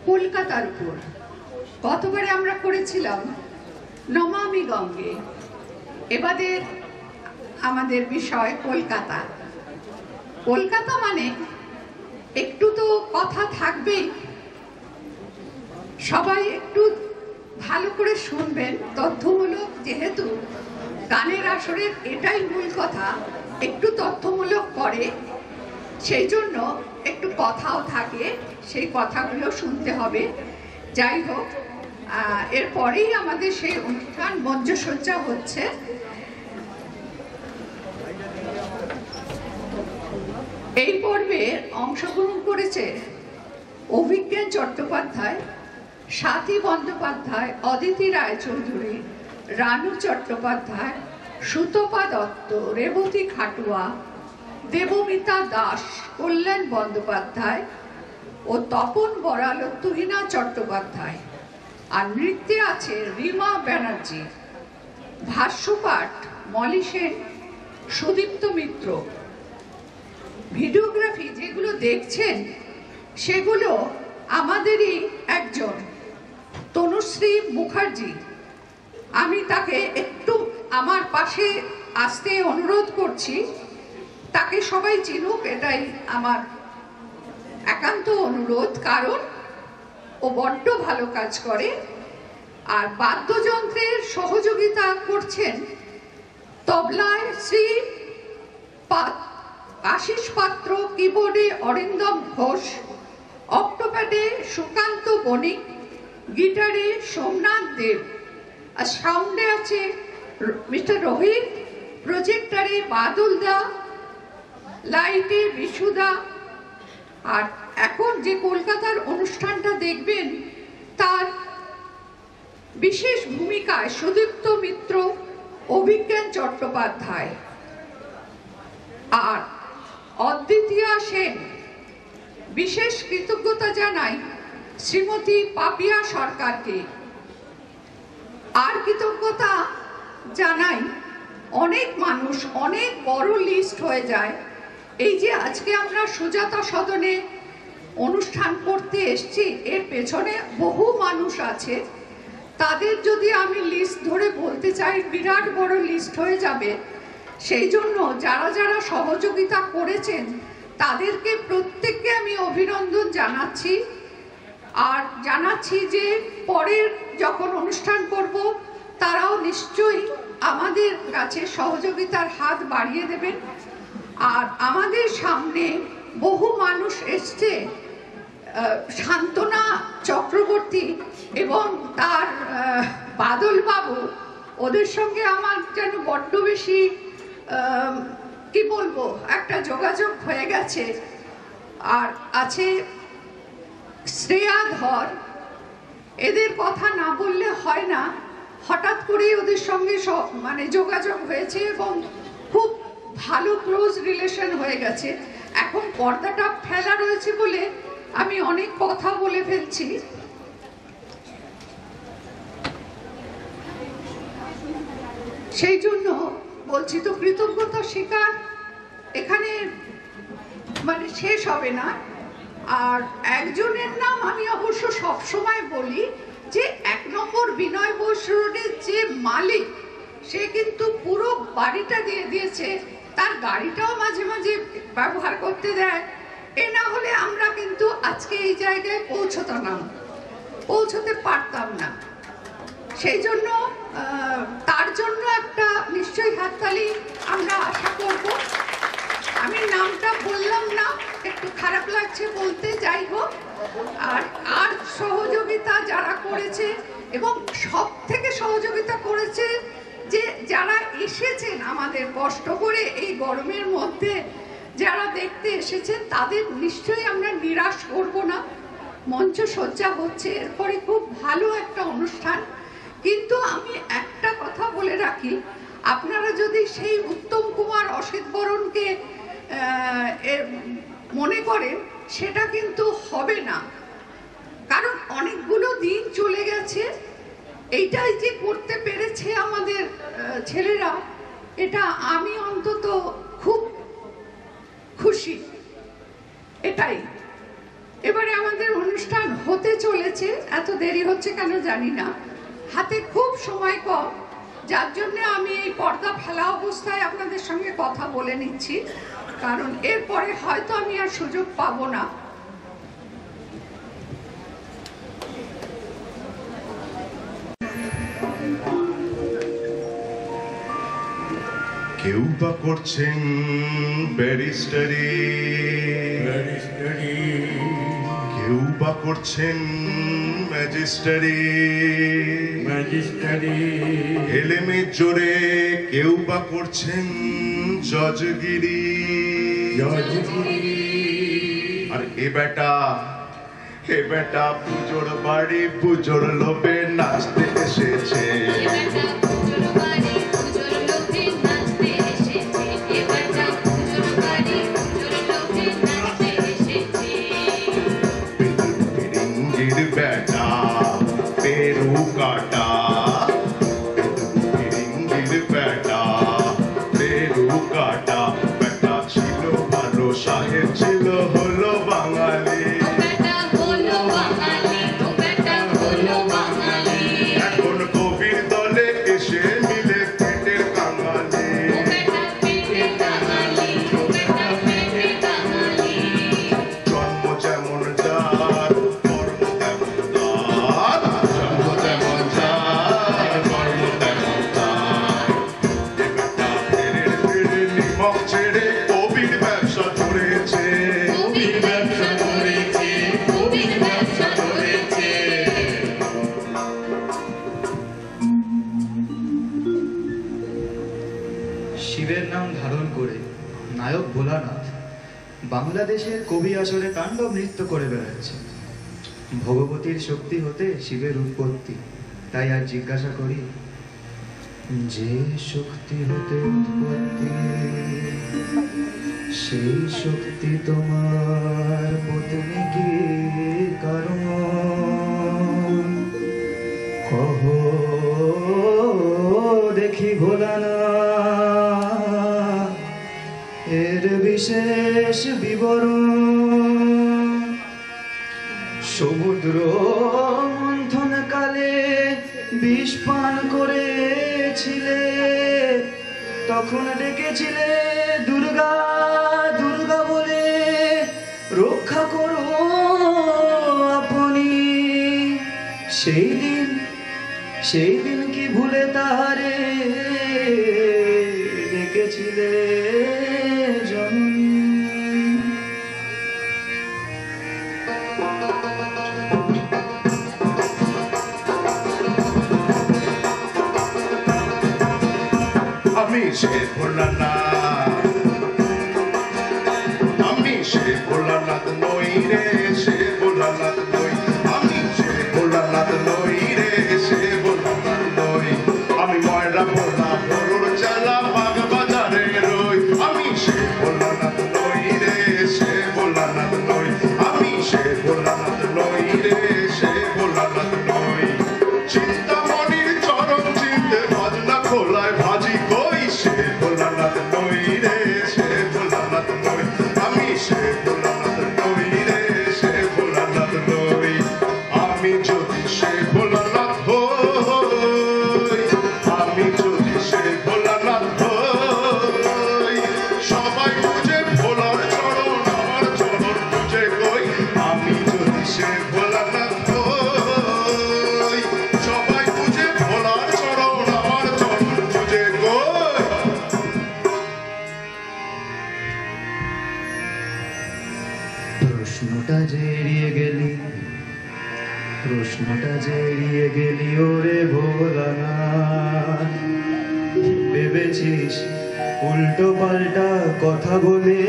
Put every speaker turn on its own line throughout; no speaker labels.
কলকাতার উপর। গতবারে আমরা করেছিলাম নমামি গঙ্গে, এবারে আমাদের বিষয় কলকাতা। কলকাতা মানে একটু তো কথা থাকবেই, সবাই একটু ভালো করে শুনবেন। তথ্যমূলক, যেহেতু গানের আসরের এটাই মূল কথা, একটু তথ্যমূলক করে, সেই জন্য একটু কথাও থাকে, সেই কথাগুলো শুনতে হবে। যাই হোক, এরপরেই আমাদের সেই অনুষ্ঠান মঞ্চসজ্জা হচ্ছে। এই পর্বে অংশগ্রহণ করেছে অভিজ্ঞান চট্টোপাধ্যায়, সাথী বন্দ্যোপাধ্যায়, অদিতি রায়চৌধুরী, রানু চট্টোপাধ্যায়, সুতপা দত্ত, রেবতী খাটুয়া, দেবমিতা দাস, কল্যাণ বন্দ্যোপাধ্যায় ও তপন বড়াল ও তুহিনা চট্টোপাধ্যায়। আর নৃত্যে আছে রিমা ব্যানার্জি, ভাষ্যপাঠ মলি সেন, সুদীপ্ত মিত্র। ভিডিওগ্রাফি যেগুলো দেখছেন সেগুলো আমাদেরই একজন, তনুশ্রী মুখার্জি। আমি তাকে একটু আমার পাশে আসতে অনুরোধ করছি, তাকে সবাই চিনুক, এটাই আমার একান্ত অনুরোধ, কারণ ও বড্ড ভালো কাজ করে। আর বাদ্যযন্ত্রের সহযোগিতা করছেন তবলায় শ্রী আশিস পাত্র, কিবোর্ডে অরিন্দম ঘোষ, অক্টোপ্যাডে সুকান্ত বণিক, গিটারে সোমনাথ দেব, আর সাউন্ডে আছে মিস্টার রোহিত, প্রজেক্টরে বাদল দা, লাইটে বিশুদা। আর এখন যে কলকাতার অনুষ্ঠানটা দেখবেন তার বিশেষ ভূমিকায় সুদীপ্ত মিত্র, অভিজ্ঞান চট্টোপাধ্যায় আর অদ্বিতীয়া সেন। বিশেষ কৃতজ্ঞতা জানাই শ্রীমতী পাপিয়া সরকারকে। আর কৃতজ্ঞতা জানাই, অনেক মানুষ, অনেক বড় লিস্ট হয়ে যায়। এই যে আজকে আমরা সুজাতা সদনে অনুষ্ঠান করতে এসছি, এর পেছনে বহু মানুষ আছে। তাদের যদি আমি লিস্ট ধরে বলতে চাই, বিরাট বড় লিস্ট হয়ে যাবে। সেই জন্য যারা যারা সহযোগিতা করেছেন তাদেরকে প্রত্যেককে আমি অভিনন্দন জানাচ্ছি। আর জানাচ্ছি যে পরের যখন অনুষ্ঠান করব তারাও নিশ্চয়ই আমাদের কাছে সহযোগিতার হাত বাড়িয়ে দেবেন। আর আমাদের সামনে বহু মানুষ এসছে, শান্তনা চক্রবর্তী এবং তার বাদল বাবু, ওদের সঙ্গে আমার যেন বড্ড বেশি কি বলবো, একটা যোগাযোগ হয়ে গেছে। আর আছে শ্রেয়া ধর, এদের কথা না বললে হয় না, হঠাৎ করেই ওদের সঙ্গে মানে যোগাযোগ হয়েছে এবং খুব ভালো ক্লোজ রিলেশন হয়ে গেছে। এখন পর্দাটা ফেলা রয়েছে বলে আমি অনেক কথা বলে ফেলছি। সেই জন্য বলছি, তো কৃতজ্ঞতা স্বীকার এখানে মানে শেষ হবে না। আর একজনের নাম আমি অবশ্য সবসময় বলি, যে 1 নম্বর বিনয় বোস রোডের যে মালিক, সে কিন্তু পুরো বাড়িটা দিয়ে দিয়েছে, তার গাড়িটাও মাঝে মাঝে ব্যবহার করতে দেয়। এ না হলে আমরা কিন্তু আজকে এই জায়গায় পৌঁছতে পারতাম না। সেই জন্য তার জন্য একটা নিশ্চয়ই হাততালি আমরা আশা করব। আমি নামটা বললাম না, একটু খারাপ লাগছে বলতে, যাই হোক। আর সহযোগিতা যারা করেছে, এবং সব থেকে সহযোগিতা করেছে যে যারা এসেছেন আমাদের কষ্ট করে এই গরমের মধ্যে, যারা দেখতে এসেছেন, তাদের নিশ্চয়ই আমরা নিরাশ করব না। মঞ্চ সজ্জা হচ্ছে, এরপরে খুব ভালো একটা অনুষ্ঠান। কিন্তু আমি একটা কথা বলে রাখি, আপনারা যদি সেই উত্তম কুমার অসিত বরণকে মনে করেন, সেটা কিন্তু হবে না। কারণ অনেকগুলো দিন চলে গেছে, এইটাই যে করতে পেরেছে আমাদের ছেলেরা, এটা আমি অন্তত খুব খুশি। এটাই এবারে আমাদের অনুষ্ঠান হতে চলে হয়েছে, এত দেরি হচ্ছে কেন জানি না, হাতে খুব সময় কম, যার জন্য আমি এই পর্দা ফেলা অবস্থায় আপনাদের সঙ্গে কথা বলে নিচ্ছি, কারণ এরপরে হয়তো আমি আর সুযোগ পাবো না।
কেউ বা করছেন ব্যারিস্টারি, কেউ বা করছেন ম্যাজিস্ট্রারি, এলেমের জোরে কেউ বা করছেন জজগিরি। আর এ বেটা পুজোর বাড়ি পুজোর লোভে নাচতে এসেছে। বেটা পেরু কাটা, বেটা পেরু কাটা, বেটা ছিল ভালো সাহেব ছিল হলো বাঙালি। এখন কবির দলে এসে মিলে পেটের কাঙালি। জন্ম যেমন যার কর্ম তেমন তার, জন্ম যেমন যার কর্ম তেমন তার। এ বেটা ফেরে ফেরে নিমক ছেড়ে কবির ব্যবসা ধরেছে, কবির ব্যবসা ধরেছে, কবির ব্যবসা ধরেছে।
শিবের নাম ধারণ করে নায়ক ভোলানাথ বাংলাদেশের কবি আসরে তাণ্ডব নৃত্য করে বেড়াচ্ছে। ভগবতীর শক্তি হতে শিবের উৎপত্তি, তাই আর জিজ্ঞাসা করি, যে শক্তি হতে উৎপত্তি সেই শক্তি তোমার পত্নী কি কারণ? কহ দেখি ভোলানাথ এর বিশেষ বিবরণ। সমুদ্র মন্থন কালে বিষ পান করেছিলে, তখন ডেকেছিলে দুর্গা দুর্গা বলে, রক্ষা করো আপনি। সেই দিন কি ভুলে তারে ডেকেছিলে জননী?
আমি সে ভোলানাথ, আমি সে ভোলানাথ নই রে, সে ভোলানাথ নই, আমি সে ভোলানাথ নই রে, সে ভোলানাথ নই। আমি ময়লা ভোলা ভোর চালা বাগ বাজারে রই, আমি সে ভোলানাথ নই রে, সে ভোলানাথ নই, আমি সে ভোলানাথ নই রে, সে ভোলানাথ নই। চিন্তামণির চরণ চিনতে ভাজনা খোলায় ভাজি কই, সে ভোলানাথ নই রে, সে ভোলানাথ নই, আমি সে ভোলানাথ নই রে, সে ভোলানাথ নই। আমি যদি সে ভোলানাথ হই, আমি যদি সে ভোলানাথ হই, সবাই বুঝে ভোলার চরণ আমার চরণ বুঝে কই। আমি যদি সে ভোলানাথ হই, সবাই বুঝে ভোলার চরণ আমার চরণ বুঝে কই।
প্রশ্নটা যে এড়িয়ে গেলি ওরে ভোলানাথ। ভেবেছিস উল্টো পাল্টা কথা বলে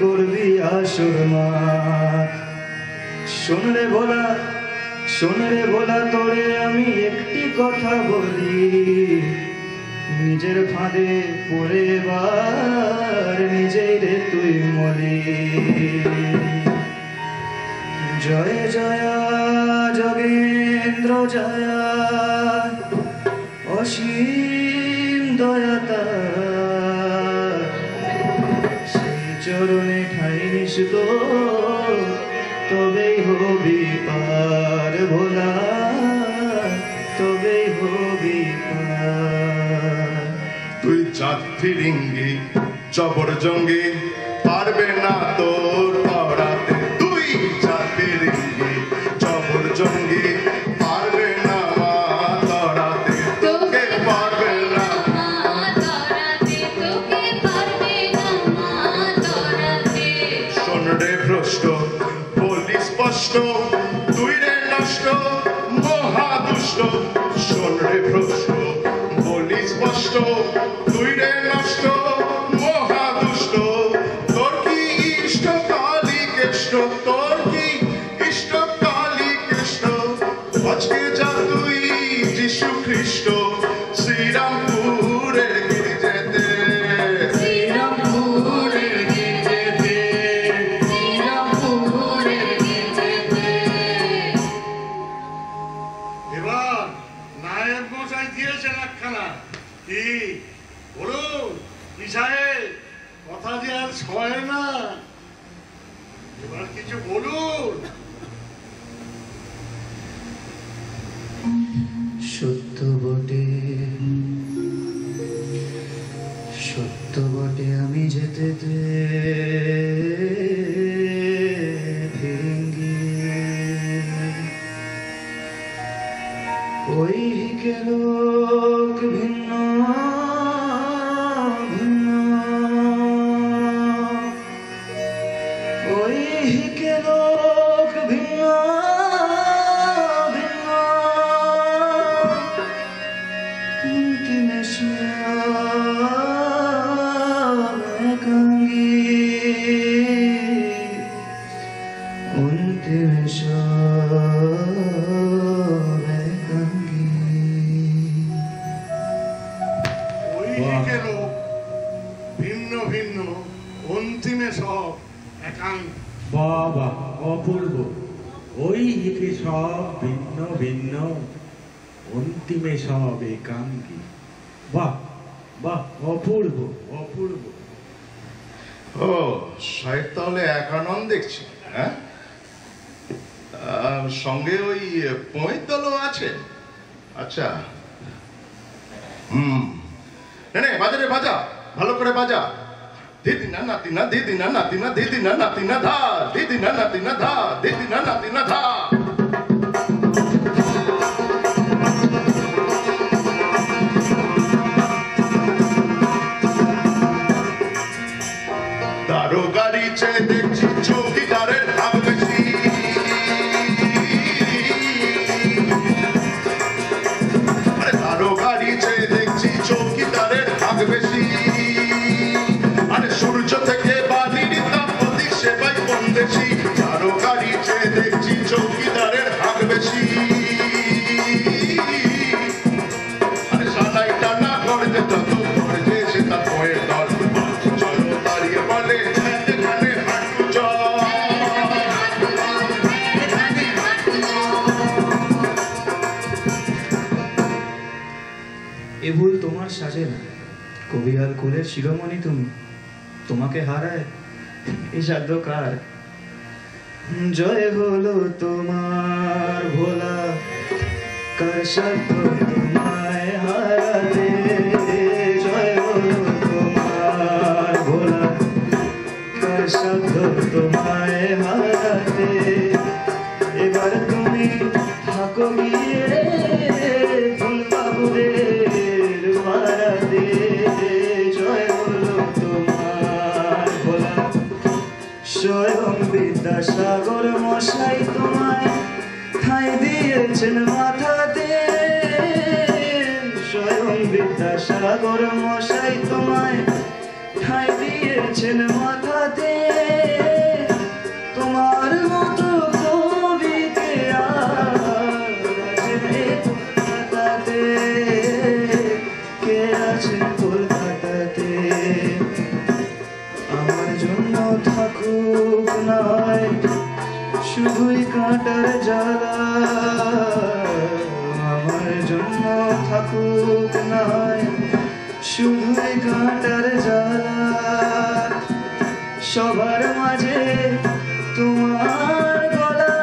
করবি আসর মাত। শোন রে ভোলা তোরে আমি একটি কথা বলি, নিজের ফাঁদে পড়ে এবার নিজেই রে তুই মলি। জয় জয়া যোগেন্দ্র জয়া, অসীম দয়া তার, সেই চরণে ঠাই নিস তো তবেই হবি পার। ভোলা তবেই হবি পার।
তুই যাত্রী রিঙ্গি জবর জঙ্গি পারবে না তোর তরাতে। তুই যাত্রী রিঙ্গি জবর জঙ্গি পারবে না মা তরাতে। তোকে পারবে না শোন রে ভ্রষ্ট বলি স্পষ্ট তুই রে নষ্ট মহাদুষ্ট। শোন রে ভ্রষ্ট বলি স্পষ্ট তুই রে নষ্ট মহাদুষ্ট। তোর কি ইষ্ট কালী কৃষ্ণ, তোর কি ইষ্ট কালী কৃষ্ণ। আজকে যা তুই যিশু খ্রিস্ট শ্রীরামপুরের গির্জেতে।
এবার নায়েব মশাই দিয়েছেন একখানা। কি বলুন কি সাহেব, কথা যে আর সয় না, এবার কিছু বলুন।
সত্য বটে সত্য বটে আমি যেতে ভেঙ্গি ওই লোক ভিন্ন ভিন্ন ওই লোক ভিন্ন ভিন্ন অন্তিমে একাঙ্গী অন্তিমে একাঙ্গী।
ওইদিকে লোক ভিন্ন ভিন্ন অন্তিমে সব একাঙ্গ।
বাবা অপূর্ব, ওই হিকে সব ভিন্ন ভিন্ন অন্তিমে সব একাঙ্গী। বাহ বাহ, অপূর্ব অপূর্ব।
ও সাহেব তাহলে একানন্দ দেখছি, হ্যাঁ? সঙ্গে ওই পঁয়তলও আছে। আচ্ছা নে বাজারে বাজা, ভালো করে বাজা। দিদিনা নাতিনা দিদিনা নাতিনা দিদিনা নাতিনা ধা দিদিনা নাতিনা ধা দিদিনা নাতিনা ধা। তারো গাড়ি চেয়ে দেখছি চৌকিদারের ভাগ বেশি। আরে তারো গাড়ি চেয়ে দেখছি চৌকিদারের ভাগ বেশি। আরে সূর্য থেকে বালির তাপতি সেবাই কম বেশি। তারো গাড়ি চেয়ে দেখছি চৌকিদারের ভাগ বেশি। আরে সালাই টানা করতে তত করে যেছে তার পয়ের দল। চলো দাঁড়িয়ে বলে এখানে হাঁটু চল।
এ ভুল তোমার সাজে না, কবিয়াল কুলের শিরোমণি তুমি, তোমাকে হারায় এ সাধ্য কার? জয় হলো তোমার ভোলা, কার সাধ্য তোমায় হারাতে। জয় হলো তোমার ভোলা, কার সাধ্য তোমায় হারাতে। এবার তুমি থাকো গিয়ে ফুল বাবুদের মারাতে। জয় হলো তোমার ভোলা, স্বয়ং বিদ্যাসাগর মশাই তোমায় ঠাঁই দিয়েছেন মাথাতে। স্বয়ং বিদ্যাসাগর মশাই তোমায় ঠাঁই দিয়েছেন মাথাতে। তোমার মতো কবিকে আর আছে কলকাতাতে? কে আছে কলকাতাতে? আমার জন্য থাকুক নয় শুধুই কাঁটার জ্বালা। আমার জন্য থাকুক নয় শুধুই কাঁটার জ্বালা। সবার মাঝে তোমার গলা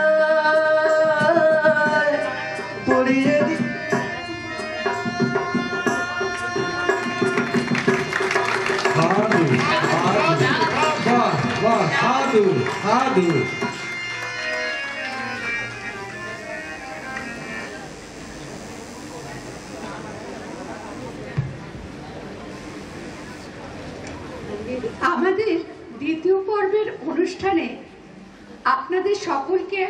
কিন্তু
আমাদের দ্বিতীয় পর্বের অনুষ্ঠানে আপনাদের সকলকে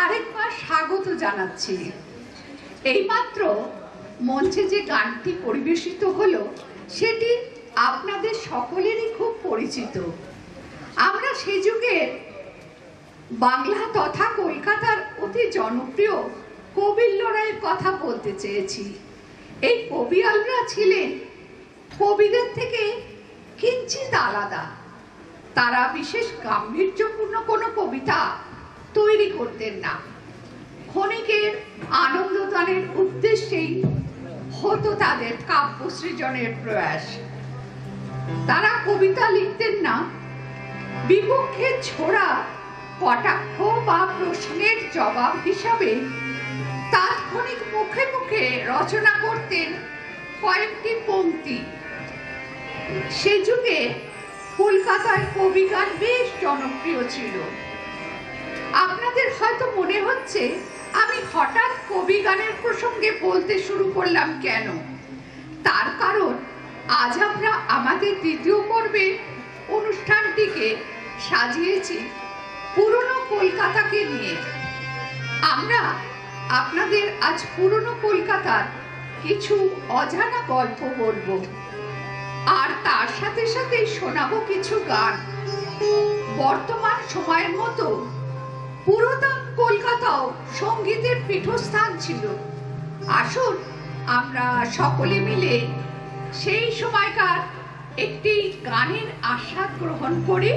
আরেকবার স্বাগত জানাচ্ছি। এইমাত্র মঞ্চে যে গানটি পরিবেশিত হলো সেটি আপনাদের সকলেরই খুব পরিচিত। আমরা সে যুগের বাংলা তথা কলকাতার অতি জনপ্রিয় কবির লড়াইয়ের কথা বলতে চেয়েছি। এই কবিয়ালরা ছিলেন কবিদের থেকে কিঞ্চিত আলাদা। তারা বিশেষ গাম্ভীর্যপূর্ণ কোনো কবিতা তৈরি করতেন না। ক্ষণিকের আনন্দদানের উদ্দেশ্যেই হতো তাদের কাব্য সৃজনের প্রয়াস। তারা কবিতা লিখতেন না, বিপক্ষে ছোড়া কটাক্ষ বা প্রশ্নের জবাব হিসাবে তাৎক্ষণিক মুখে মুখে রচনা করতেন কয়েকটি পংক্তি। সে যুগে কলকাতায় কবিগান বেশ জনপ্রিয় ছিল। আপনাদের হয়তো মনে হচ্ছে আমি হঠাৎ কবিগানের প্রসঙ্গে বলতে শুরু করলাম কেন। তার কারণ আজ আমরা আমাদের দ্বিতীয় পর্বে অনুষ্ঠানটিকে সাজিয়েছি পুরনো কলকাতাকে নিয়ে। আমরা আপনাদের আজ পুরনো কলকাতার কিছু অজানা গল্প বলবো, আর তার সাথে সাথে শোনাবো কিছু গান। বর্তমান সময়ের মতো পুরাতন কলকাতাও সঙ্গীতের পীঠস্থান ছিল। আসুন আমরা সকলে মিলে সেই সময়কার একটি গানের আস্বাদ গ্রহণ করি।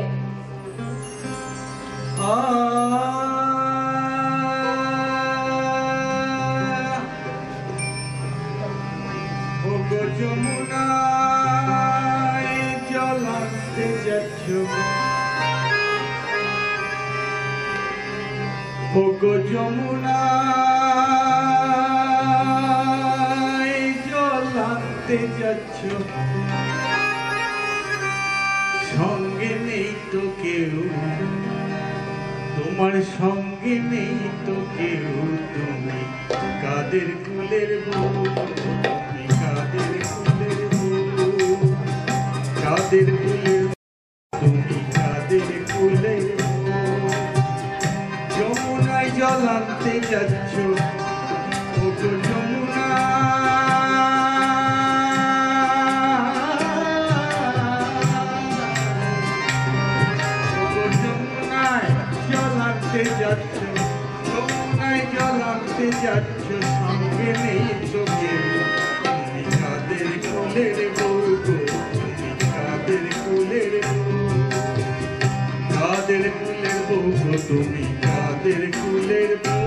যমুনায় জল আনতে যাচ্ছ, ওগো যমুনায় জল আনতে যাচ্ছ, সঙ্গে নেই তো কেউ, তোমার সঙ্গে নেই তো কেউ, তুমি কাদের কুলের বউ, তুমি কাদের কুলের বউ, কাদের কুলের, তুমি কাদের কুলের বউ। যমুনায় জল আনতে যাচ্ছ, ওগো যমুনা, ওগো যমুনায় জল আনতে যাচ্ছ, যমুনায় জল আনতে যাচ্ছ, সঙ্গে নেই তো কেউ, তুমি কাদের কুলের বউ গো, তুমি কাদের কুলের বউ, কাদের কুলের বউ গো, তুমি কাদের কুলের বউ।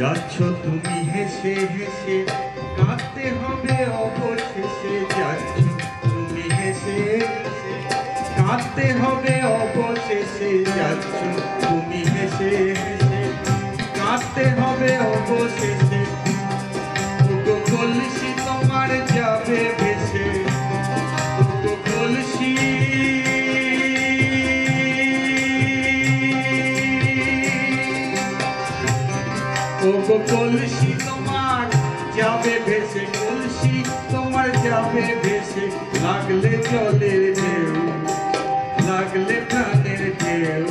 যাচ্ছ তুমি হেসে হেসে, কাঁদতে হবে অবশেষে, যাচ্ছ তুমি হেসে হেসে, কাঁদতে হবে অবশেষে, যাচ্ছ তুমি হেসে হেসে, কাঁদতে হবে অবশেষে, ওগো কলসি তোমার যাবে ভেসে, ওগো কলসি, ওগো কলসি তোমার যাবে ভেসে, কলসি তোমার যাবে ভেসে, লাগলে জলের ঢেউ, লাগলে প্রাণের ঢেউ,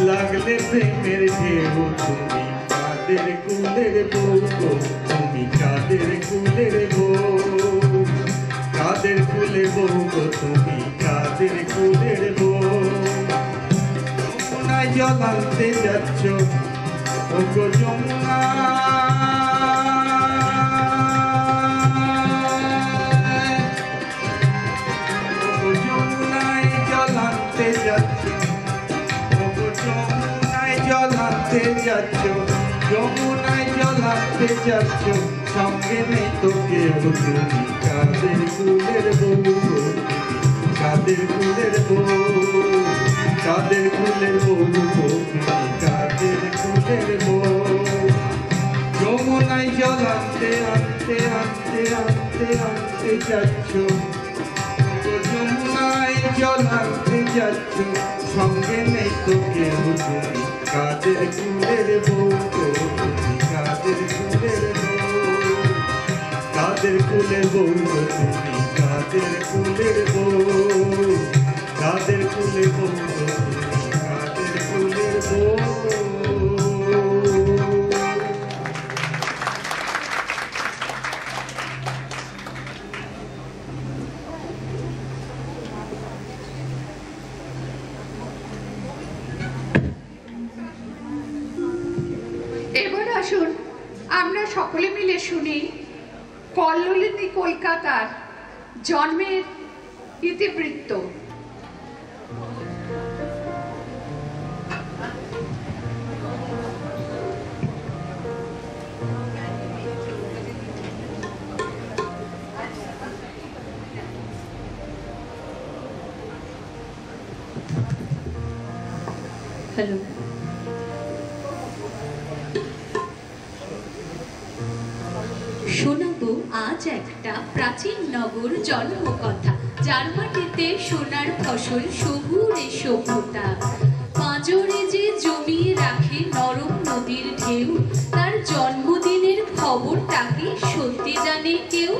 লাগলে প্রেমের ঢেউ, তুমি কাদের কুলের বউ গো, তুমি কাদের কুলের বউ, কাদের কুলের বউ গো, তুমি কাদের কুলের বউ। যমুনায় জল আনতে যাচ্ছ, ওগো যমুনা, ওগো যমুনায় জল আনতে যাচ্ছ, ওগো যমুনায় জল আনতে যাচ্ছ, যমুনায় জল আনতে যাচ্ছ, সঙ্গে নেই তো কেউ তুমি কাদের কুলের বউ কাদের কুলের বউ কাদের কুলের বউ তুমি কাদের কুলের বউ যমুনায় জল আনতে আনতে আনতে আনতে আনতে যাচ্ছ যমুনায় জল আনতে যাচ্ছ সঙ্গে নেই তো কেউ তুমি কাদের কুলের বউ তুমি কাদের কুলের বউ কাদের কুলের বউ তুমি কাদের কুলের বউ কাদের কুলের বউ তুমি কাদের কুলের বউ
এবার আসুন আমরা সকলে মিলে শুনি কল্লোলিনী কলকাতার জন্মের ইতিবৃত্ত।
হ্যালো, শোনাবো আজ একটা প্রাচীন নগর জন্মকথা, যার মাটিতে সোনার ফসল সবুরে সভ্যতা। পাঁজরে যে জমিয়ে রাখে নরম নদীর ঢেউ, তার জন্মদিনের খবরটাকে সত্যি জানে কেউ?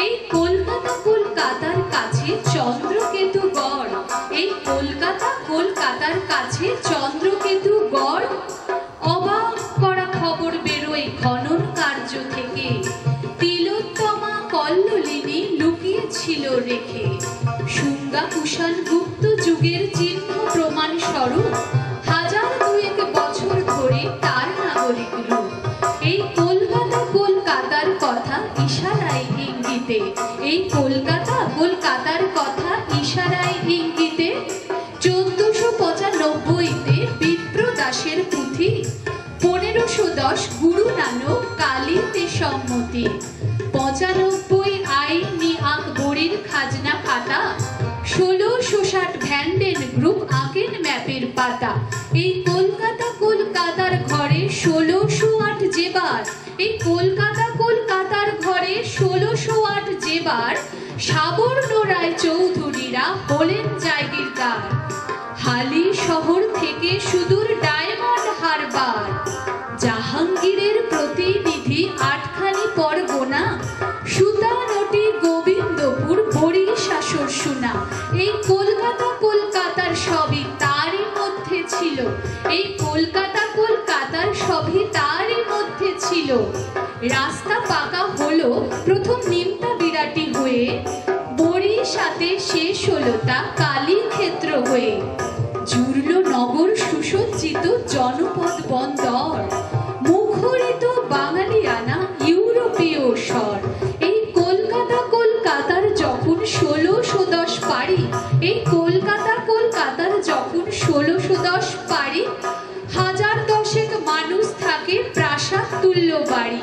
এই কলকাতা কলকাতার কাছে চন্দ্রকেতু গড়, এই কলকাতা কলকাতার কাছে চন্দ্রকেতু গড়। অবাক করা খবর বেরোয় খনন কার্য থেকে, তিলোত্তমা কল্লোলিনী লুকিয়েছিল রেখে। শুঙ্গা কুষাণ গুপ্ত যুগের চিহ্ন প্রমাণ স্বরূপ, হাজার দুয়েক বছর ধরে তার নাগরিক রূপ। এই কলকাতা কলকাতার কথা ইশারায় ইঙ্গিতে, এই কলকাতা কলকাতার কথা ইশারায় ইঙ্গিতে। 1495-তে বিপ্রদাসের পুঁথি, 1510 গুরু নানক কালীতে সম্মতি। 95 আইনি আকবরীর খাজনা খাতা, 1660 ভ্যান্ডেন গ্রুপ আঁকেন ম্যাপের পাতা। এই কলকাতা কলকাতার ঘরে 1608 যেবার, এই কলকাতা কলকাতার ঘরে 1608 যেবার সাবর্ণ রায় চৌধুরীরা হলেন জায়গিরদার। হালি শহর থেকে সুদূর ডায়মন্ড হারবার, জাহাঙ্গীরের প্রতিনিধি 8খানি পরগনা। সুতানটি গোবিন্দপুর বরিশাসর সুনা, এই কলকাতা কলকাতার সবই তারই মধ্যে ছিল, এই কলকাতা কলকাতার সবই তারই মধ্যে ছিল। রাস্তা পাকা হলো প্রথম নিমতা বিরাটি হয়ে, বরিশাতে শেষ হলো তা কালীক্ষেত্র হয়ে। জুড়ল নগর সুসজ্জিত জনপদ বন্দর, মুখরিত বাঙালিয়ানা ইউরোপীয় স্বর। এই কলকাতা কলকাতার যখন 1610 পারি, এই কলকাতা কলকাতার যখন 1610 পারি, হাজার দশেক মানুষ থাকে প্রাসাদ তুল্য বাড়ি।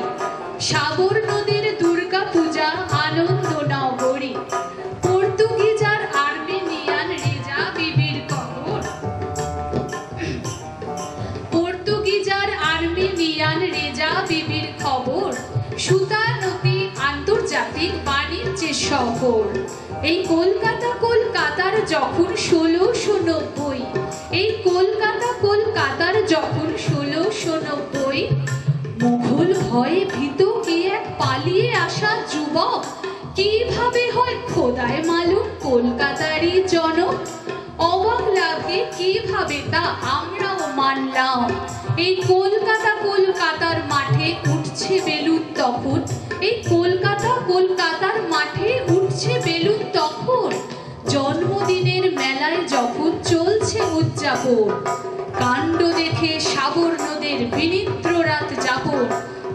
সাবর্ণদের দুর্গা পূজা আনন্দ নগরী, পর্তুগিজার আর্মেনিয়ান রেজা বিবির কবর, পর্তুগিজার আর্মেনিয়ান রেজা বিবির খবর। সুতানতি আন্তর্জাতিক বাণিজ্যের শহর। এই কলকাতা কলকাতার যখন 1690, এই কলকাতা কলকাতার যখন 1690, মুঘল হয়ে ভীত কি এক পালিয়ে আসা যুবক, কিভাবে হয় খোদায় মালুম কলকাতারই জনক। অবাক লাগে কিভাবে তা আমরাও মানলাম, এই কলকাতা কলকাতার মাঠে উঠছে বেলুন তখন, এই কলকাতা কলকাতার মাঠে উঠছে বেলুন তখন। জন্মদিনের মেলায় যখন চলছে উদযাপন, কাণ্ড দেখে সাবর্ণদের বিনিদ্র রাত যাপন।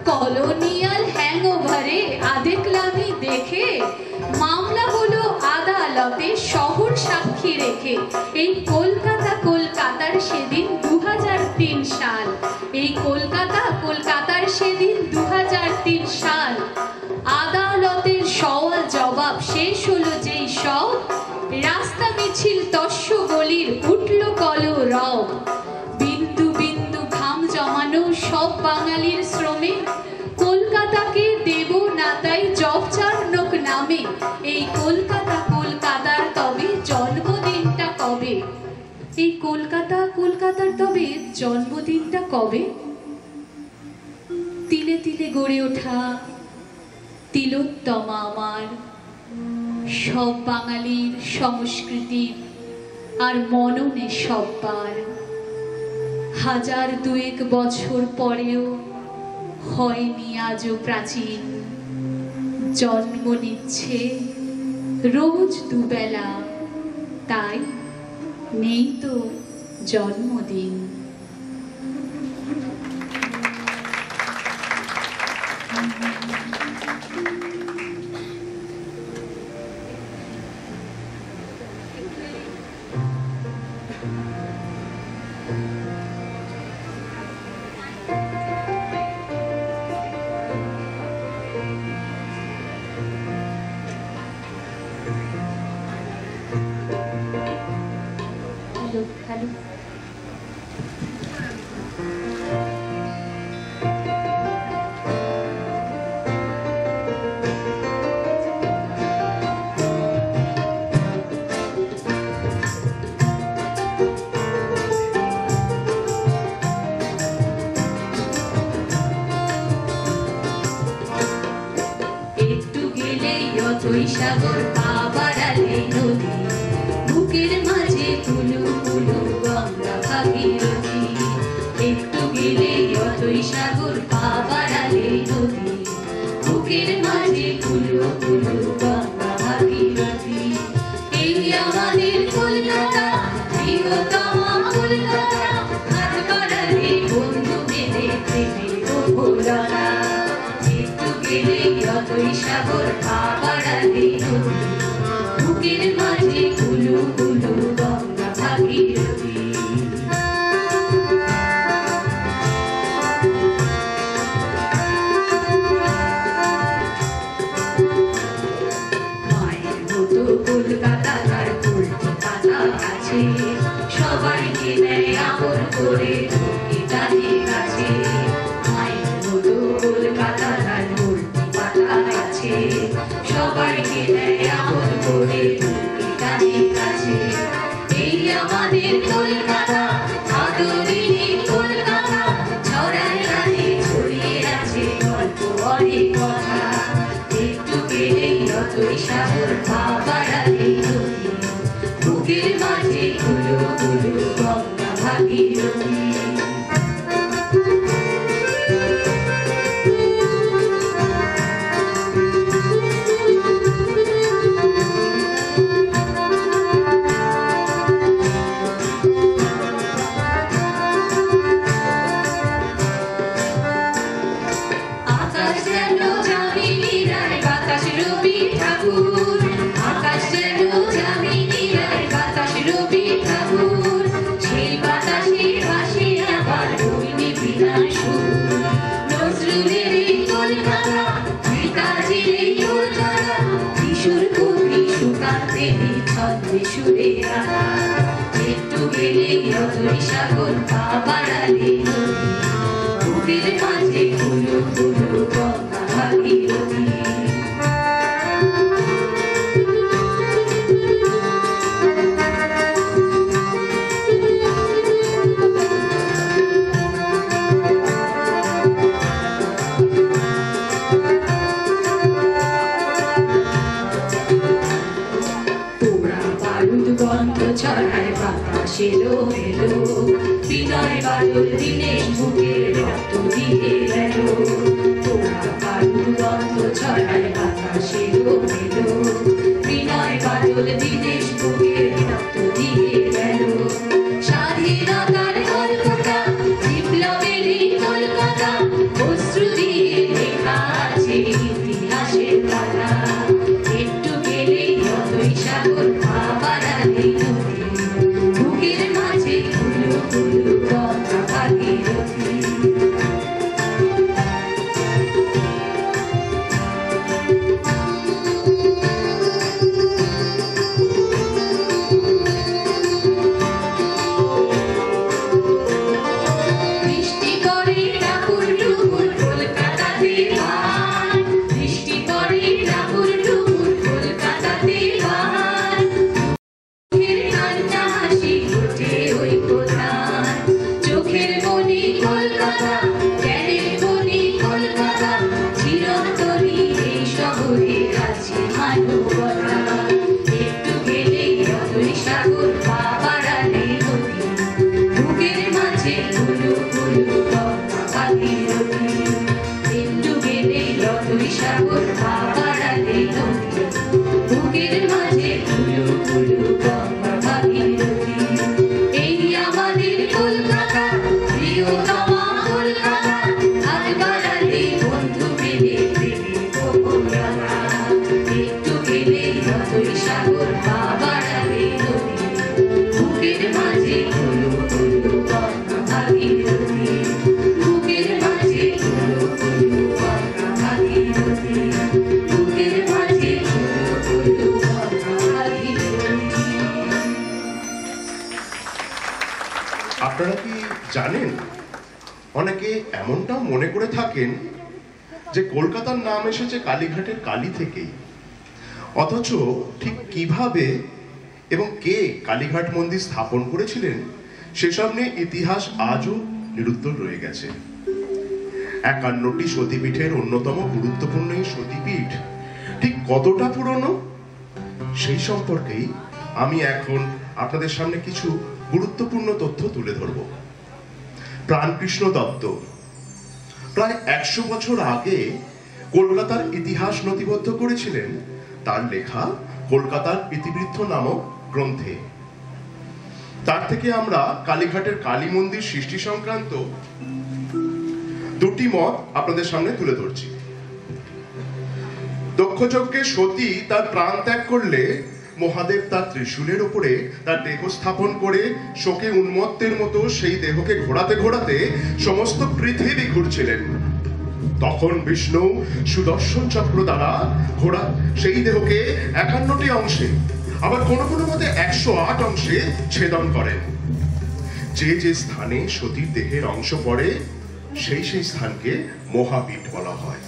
কলোনিয়াল হ্যাংওভারে আদেকলামি দেখে মামলা হলো আদালত আদালতে শহর সাক্ষী রেখে এই কলকাতার সেদিন 2003 সাল, এই কলকাতার সেদিন 2003 সাল। আদালতের সওয়াল জবাব শেষ হলো যেই সব, রাস্তা মিছিল তস্য গলির উঠল কলরব। বিন্দু বিন্দু ঘাম জমানো সব বাঙালির শ্রমে কলকাতাকে দেব না তাই জবচারণক নামে। এই কলকাতার তবে জন্মদিনটা কবে? এই কলকাতার তবে জন্মদিনটা কবে? তিলে তিলে গড়ে ওঠা তিলোত্তমা আমার, সব বাঙালির সংস্কৃতি আর মননে সববার। হাজার দুয়েক বছর পরেও হয়নি আজও প্রাচীন, জন্ম নিচ্ছে রোজ দুবেলা, তাই নেই তো জন্মদিন। হ্যালো, একটু গেলেই অতই সাগর, পা বাড়ালে নদী, বুকের মাঝে কুলু কুলু গঙ্গা ভাগীরথী। একটু গেলেই অতই সাগর, পা বাড়ালে নদী, বুকের মাঝে কুলু কুলু গঙ্গা ভাগীরথী। এই আমাদের কলকাতা, প্রিয়তম কলকাতা, হাত বাড়ালে বন্ধু বেঁধে প্রেমের ওপরওয়ালা। একটু গেলেই অতই সাগর, পা বাড়ালে নদী, বুকের মাঝে কুলু কুলু গঙ্গা ভাগীরথী। মায়ের মতো কলকাতা তার কলকাতা আছে, সবাইকে নেয় আপন করে টানে কাছে। মায়ের মতো কলকাতা তার কলকাতা আছে, সবাইকে নেয় আপন করে টানে কাছে। এই আমাদের কলকাতা, আদরিনী কলকাতা, ছড়ায় গানে ছড়িয়ে আছে গল্প অনেক কথা। একটু গেলেই অতই সাগর, পা বাড়ালে নদী, বুকের মাঝে কুলু কুলু গঙ্গা ভাগীরথী। আকাশ যেন যামিনী রায়, বাতাস রবি ঠাকুর, আকাশ যেন যামিনী রায়, বাতাস রবি ঠাকুর। সেই বাতাসে ভাসে আবার বইনি বিনা সুর। নজরুলের এই কলকাতা, নেতাজির এই কলকাতা, কিশোর কবি সুকান্তের এই ছন্দে সুরে গাথা। একটু গেলেই অতই সাগর, পা বাড়ালে নদী, বুকের মাঝে কুলু কুলু গঙ্গা ভাগীরথী। পোড়া বারুদ গন্ধ ছড়ায় বাতাসে এলো এলো, বিনয় বাদল দীনেশ বুকের রক্ত দিয়ে গেল। পোড়া বারুদ গন্ধ ছড়ায় বাতাসে এলো এলো, বিনয় বাদল দীনেশ বুকের রক্ত দিয়ে গেল। স্বাধীনতার কলকাতা, বিপ্লবের এই কলকাতা, অশ্রু দিয়ে লেখা আছে ইতিহাসের পাতা। একটু গেলেই অতই সাগর, গঙ্গা ভাগীরথী। এই আমাদের কলকাতা, প্রিয়তমা কলকাতা, আজ বাড়ালে বন্ধু মেলে প্রেমের পকোড়া। একটু গেলে যতই সাগর, পা বাড়ালে নদী, বুকের মাঝে হলো হলো গঙ্গা ভাগীরথী। বুকের মাঝে হলো হলো গঙ্গা ভাগীরথী। বুকের মাঝে হলো হলো গঙ্গা ভাগীরথী।
আপনারা কি জানেন, অনেকে এমনটাও মনে করে থাকেন যে কলকাতার নাম এসেছে কালীঘাটের কালী থেকেই, অথচ ঠিক কিভাবে এবং কে কালীঘাট মন্দির স্থাপন করেছিলেন সেসব নিয়ে ইতিহাস আজও নিরুত্তর রয়ে গেছে। 51টি সতীপীঠের অন্যতম গুরুত্বপূর্ণ এই সতীপীঠ ঠিক কতটা পুরনো সেই সম্পর্কেই আমি এখন আপনাদের সামনে কিছু গুরুত্বপূর্ণ তথ্য তুলে ধরব। প্রাণকৃষ্ণ দত্ত প্রায় 100 বছর আগে কলকাতার ইতিহাস নথিবদ্ধ করেছিলেন তার লেখা কলকাতার ইতিবৃত্ত নামক গ্রন্থে। তার থেকে আমরা কালীঘাটের কালী মন্দির সৃষ্টি সংক্রান্ত দুটি মত আপনাদের সামনে তুলে ধরছি। দক্ষযজ্ঞে সতী তার প্রাণ ত্যাগ করলে মহাদেব তার ত্রিশূলের উপরে তার দেহ স্থাপন করে শোকে উন্মত্তের মতো সেই দেহকে ঘোরাতে ঘোরাতে সমস্ত পৃথিবী ঘুরছিলেন। তখন বিষ্ণু সুদর্শন চক্র দ্বারা ঘোড়া সেই দেহকে 51টি অংশে, আবার কোন কোন মতে 108 অংশে ছেদন করেন। যে যে স্থানে সতীর দেহের অংশ পড়ে সেই সেই স্থানকে মহাপীঠ বলা হয়।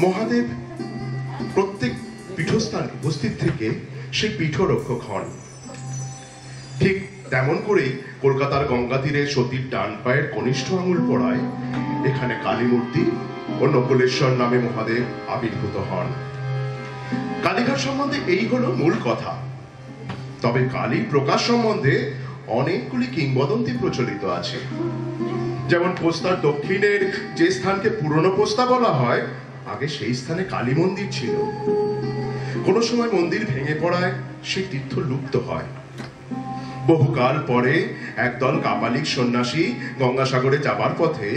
মহাদেব প্রত্যেক পীঠস্থানে উপস্থিত থেকে সেই পীঠরক্ষক হন। ঠিক তেমন করেই কলকাতার গঙ্গা তীরে সতীর ডান পায়ের কনিষ্ঠ আঙুল পড়ায় এখানে কালী মূর্তি ও নকুলেশ্বর নামে মহাদেব আবির্ভূত হন। কালীঘাট সম্বন্ধে এই হলো মূল কথা। তবে কালীর প্রকাশ সম্বন্ধে অনেকগুলি কিংবদন্তি প্রচলিত আছে। যেমন পোস্তার দক্ষিণের যে স্থানকে পুরনো পোস্তা বলা হয়, আগে সেই স্থানে কালী মন্দির ছিল। কোন সময় মন্দির ভেঙে পড়ায় সেই তীর্থ লুপ্ত হয়। বহুকাল পরে একদল কাপালিক সন্ন্যাসী গঙ্গাসাগরে যাবার পথে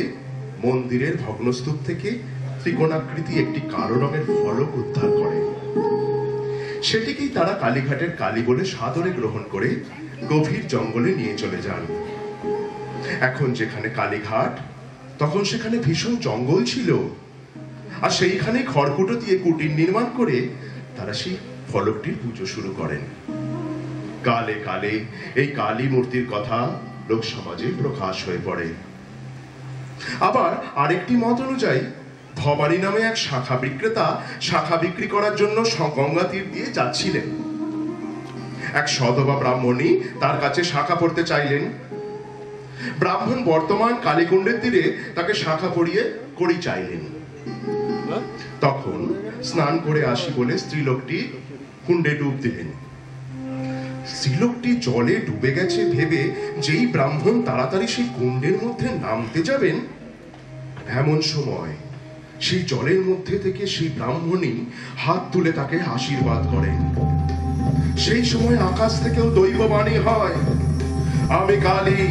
মন্দিরের ভগ্নস্তূপ থেকে ত্রিকোণাকৃতি একটি কালো রঙের ফলক উদ্ধার করে। সেটিকেই তারা কালীঘাটের কালী বলে সাদরে গ্রহণ করে গভীর জঙ্গলে নিয়ে চলে যান। এখন যেখানে কালীঘাট, তখন সেখানে ভীষণ জঙ্গল ছিল, আর সেইখানে খড়কুটো দিয়ে কুটির নির্মাণ করে তারা সেই ফলকটির পুজো শুরু করেন। কালে কালে এই কালী মূর্তির কথা লোক সমাজে প্রকাশ হয়ে পড়ে। আবার আরেকটি মত অনুযায়ী ভবানী নামে এক শাখা বিক্রেতা শাখা বিক্রি করার জন্য গঙ্গা তীর দিয়ে যাচ্ছিলেন। এক সধবা ব্রাহ্মণী তার কাছে শাখা পড়তে চাইলেন। ব্রাহ্মণ বর্তমান কালীকুণ্ডের তীরে তাকে শাখা পড়িয়ে করি চাইলেন। তখন স্নান করে আসি বলে স্ত্রীলোকটি কুণ্ডে ডুব দিলেন। স্ত্রীলোকটি জলে ডুবে গেছে ভেবে যেই ব্রাহ্মণ তাড়াতাড়ি সেই কুণ্ডের মধ্যে নামতে যাবেন, এমন সময় সেই জলের মধ্যে থেকে সেই ব্রাহ্মণী হাত তুলে তাকে আশীর্বাদ করেন। সেই সময় আকাশ থেকেও দৈববাণী হয়, আমি কালী,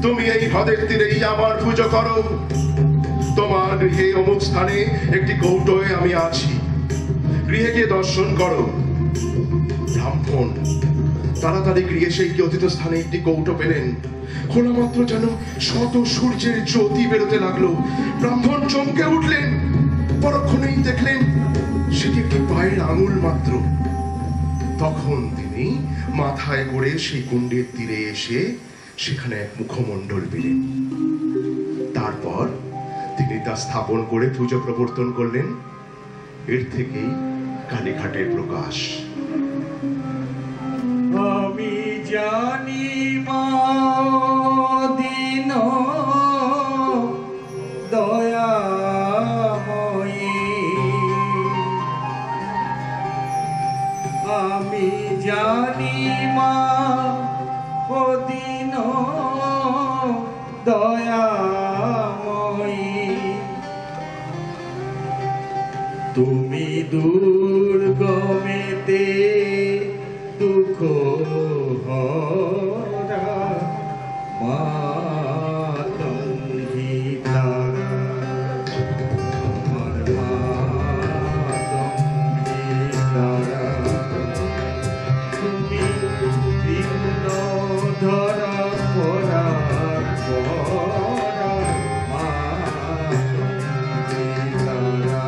তুমি এই হ্রদের তীরেই আমার পুজো করো। তোমার গৃহে অমুক স্থানে একটি কৌটোয় আমি আছি, গৃহে গিয়ে দর্শন করো। ব্রাহ্মণ তাড়াতাড়ি গৃহে সেই অতীত স্থানে একটি কৌটো পেলেন। খোলা মাত্র যেন শত সূর্যের জ্যোতি বেরোতে লাগলো। ব্রাহ্মণ চমকে উঠলেন, পরক্ষণেই দেখলেন সেটি একটি পায়ের আঙুল মাত্র। তখন তিনি মাথায় করে সেই কুণ্ডের তীরে এসে সেখানে এক মুখমণ্ডল পেলেন। তারপর তিনি তা স্থাপন করে পুজো প্রবর্তন করলেন। এর থেকেই কালীঘাটের প্রকাশ।
আমি জানি মা দিন দয়াময়ী, আমি জানি মা দিন দয়াময়ী, তুমি দুর্গমেতে দুঃখ দুঃখ হরা মাতঙ্গী তারা আমার মাতঙ্গী তারা তুমি বিঘ্ন ধরা পরার পরা মাতঙ্গী তারা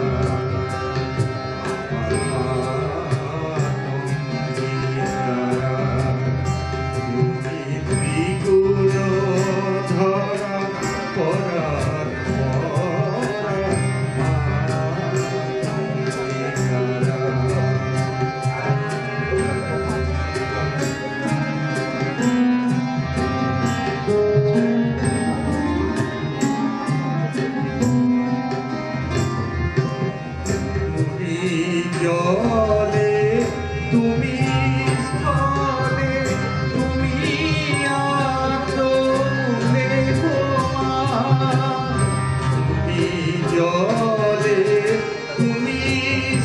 জলে তুমি স্থলে তুমি আতলে তুমি জলে তুমি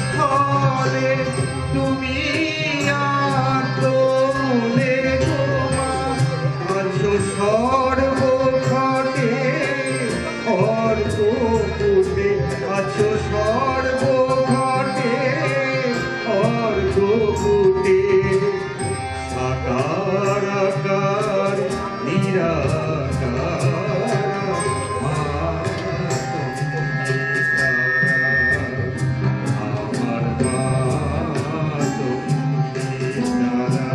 স্থলে তুমি আতলে আছো সর্বঘটে অর্কূটে আছো সর্বঘটে অর্কূটে সাকার আকার নিরাকার মাতঙ্গী তারা আমার মাতঙ্গী তারা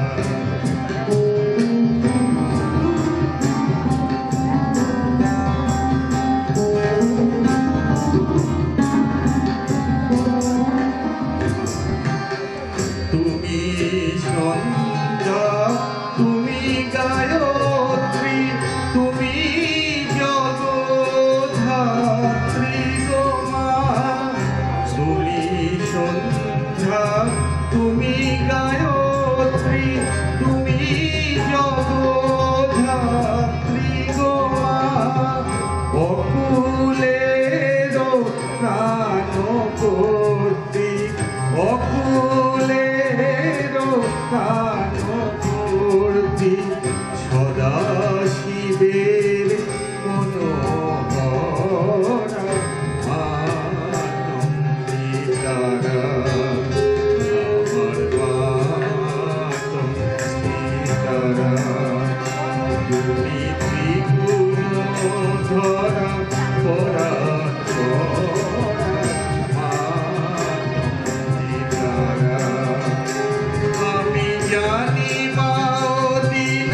তুমি সন্ধ্যা তুমি গায়ত্রী তুমি জগদ্ধাত্রী গো মা তুমি সন্ধ্যা তুমি গায়ত্রী তুমি জগদ্ধাত্রী গো মা অকুলের প্রাণপতি অকুলের প্রাণপতি সদা শিবের মনোহরা মাতঙ্গী তারা আমার মাতঙ্গী তারা তুমি ত্রিগুণ ধরা পরা আমি জানি মা দিন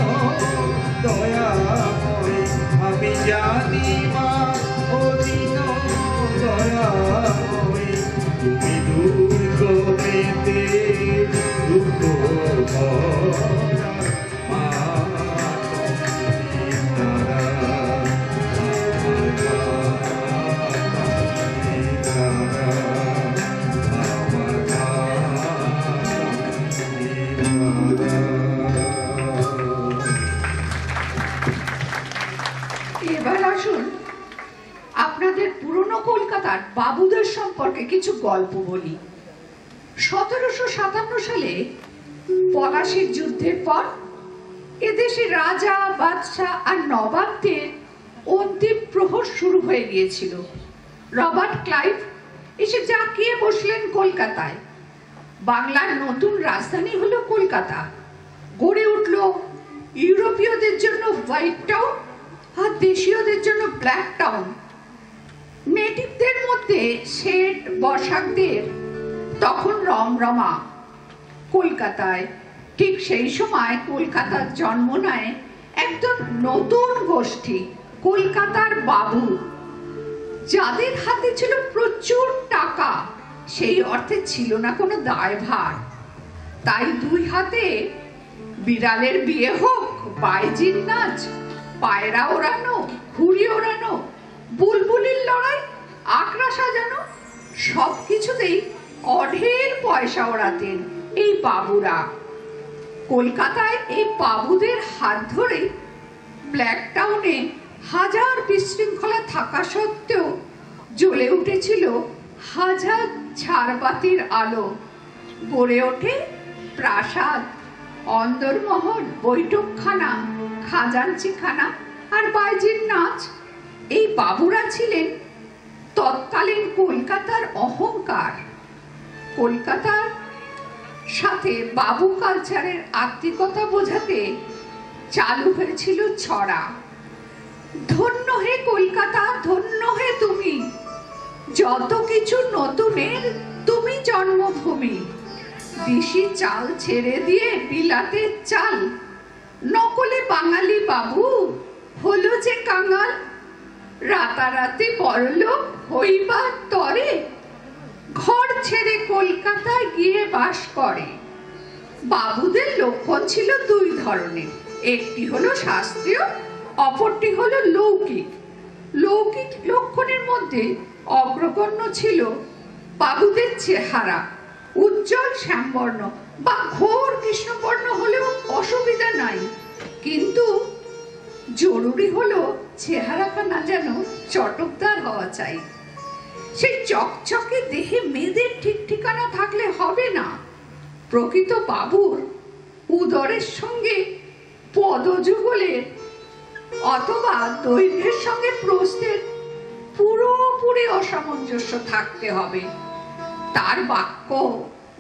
দয়াময় আমি জানি মা দিন দয়াময় তুমি দুর্গমেতে দুঃখ ভরা মাতঙ্গী তারা আমার মাতঙ্গী তারা আমার মাতঙ্গী তারা।
এবার আসুন আপনাদের পুরনো কলকাতার বাবুদের সম্পর্কে কিছু গল্প বলি। 1757 সালে পলাশীর যুদ্ধের পর এদেশে রাজা বাদশাহ আর নবাবদের অন্তিম প্রহর শুরু হয়ে গিয়েছিল। রবার্ট ক্লাইভ এসে জাঁকিয়ে বসলেন কলকাতায়। বাংলার নতুন রাজধানী হলো কলকাতা। গড়ে উঠল ইউরোপীয়দের জন্য হোয়াইট টাউন আর দেশীয়দের জন্য ব্ল্যাক টাউন। নেটিভদের মধ্যে শেঠ বসাকদের তখন রমরমা কলকাতায়। ঠিক সেই সময় কলকাতার জন্ম নেয় একদম নতুন গোষ্ঠী, কলকাতার বাবু, যাদের হাতে ছিল প্রচুর টাকা, সেই অর্থে ছিল না কোনো দায়ভার। তাই দুই হাতে বিড়ালের বিয়ে হোক, বাইজির নাচ, পায়রা ওড়ানো, ঘুড়ি ওড়ানো, বুলবুলির লড়াই, আকড়া সাজানো, সবকিছুতেই অঢেল পয়সা ওড়াতেন এই বাবুরা। কলকাতায় এই বাবুদের হাত ধরে ব্ল্যাক টাউনে হাজার বিশৃঙ্খলা থাকা সত্ত্বেও জ্বলে উঠেছিল হাজার ঝাড়বাতির আলো। গড়ে ওঠে প্রাসাদ, অন্দরমহল, বৈঠকখানা, খাজাঞ্চিখানা আর বাইজির নাচ, এই বাবুরা ছিলেন তৎকালীন কলকাতার অহংকার। কলকাতার সাথে বাবু কালচারের আত্মিকতা বোঝাতে চালু হয়েছিল ছড়া, ধন্য হে কলকাতা, ধন্য হে তুমি, যত কিছু নতুনের তুমি জন্মভূমি, দিশি চাল ছেড়ে দিয়ে বিলাতের চাল, নকলে বাঙালি বাবু হলো যে কাঙাল, রাতারাতি বড়লোক হইবার তরে, ঘর ছেড়ে কলকাতায় গিয়ে বাস করে। বাবুদের লক্ষণ ছিল দুই ধরনের, একটি হলো শাস্ত্রীয়, অপরটি হলো লৌকিক। লৌকিক লক্ষণের মধ্যে অগ্রগণ্য ছিল বাবুদের চেহারা, উজ্জ্বল শ্যামবর্ণ বা ঘোর কৃষ্ণবর্ণ হলেও অসুবিধা নাই, কিন্তু জরুরি হলো চেহারাখানা যেন চটকদার হওয়া চাই। সেই চকচকে দেহে মেয়েদের ঠিক ঠিকানা থাকলে হবে না। প্রকৃত বাবুর উদরের সঙ্গে পদযুগলের অথবা দৈর্ঘ্যের সঙ্গে প্রস্থের পুরোপুরি অসামঞ্জস্য থাকতে হবে। তার বাক্য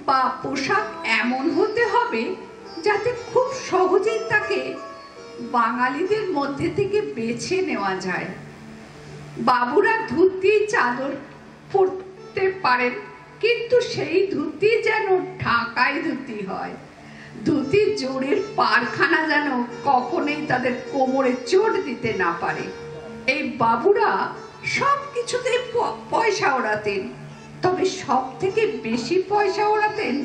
বা পোশাক এমন হতে হবে যাতে খুব সহজেই তাকে বাঙালিদের মধ্যে থেকে বেছে নেওয়া যায়। বাবুরা ধুতি চাদর পরতে পারেন, কিন্তু সেই ধুতি যেন ঢাকাই ধুতি হয়। ধুতির জোরের পারখানা যেন কখনোই তাদের কোমরে চোট দিতে না পারে। এই বাবুরা সব কিছুতে পয়সা ওড়াতেন, তবে সব থেকে বেশি পয়সা ওড়াতেন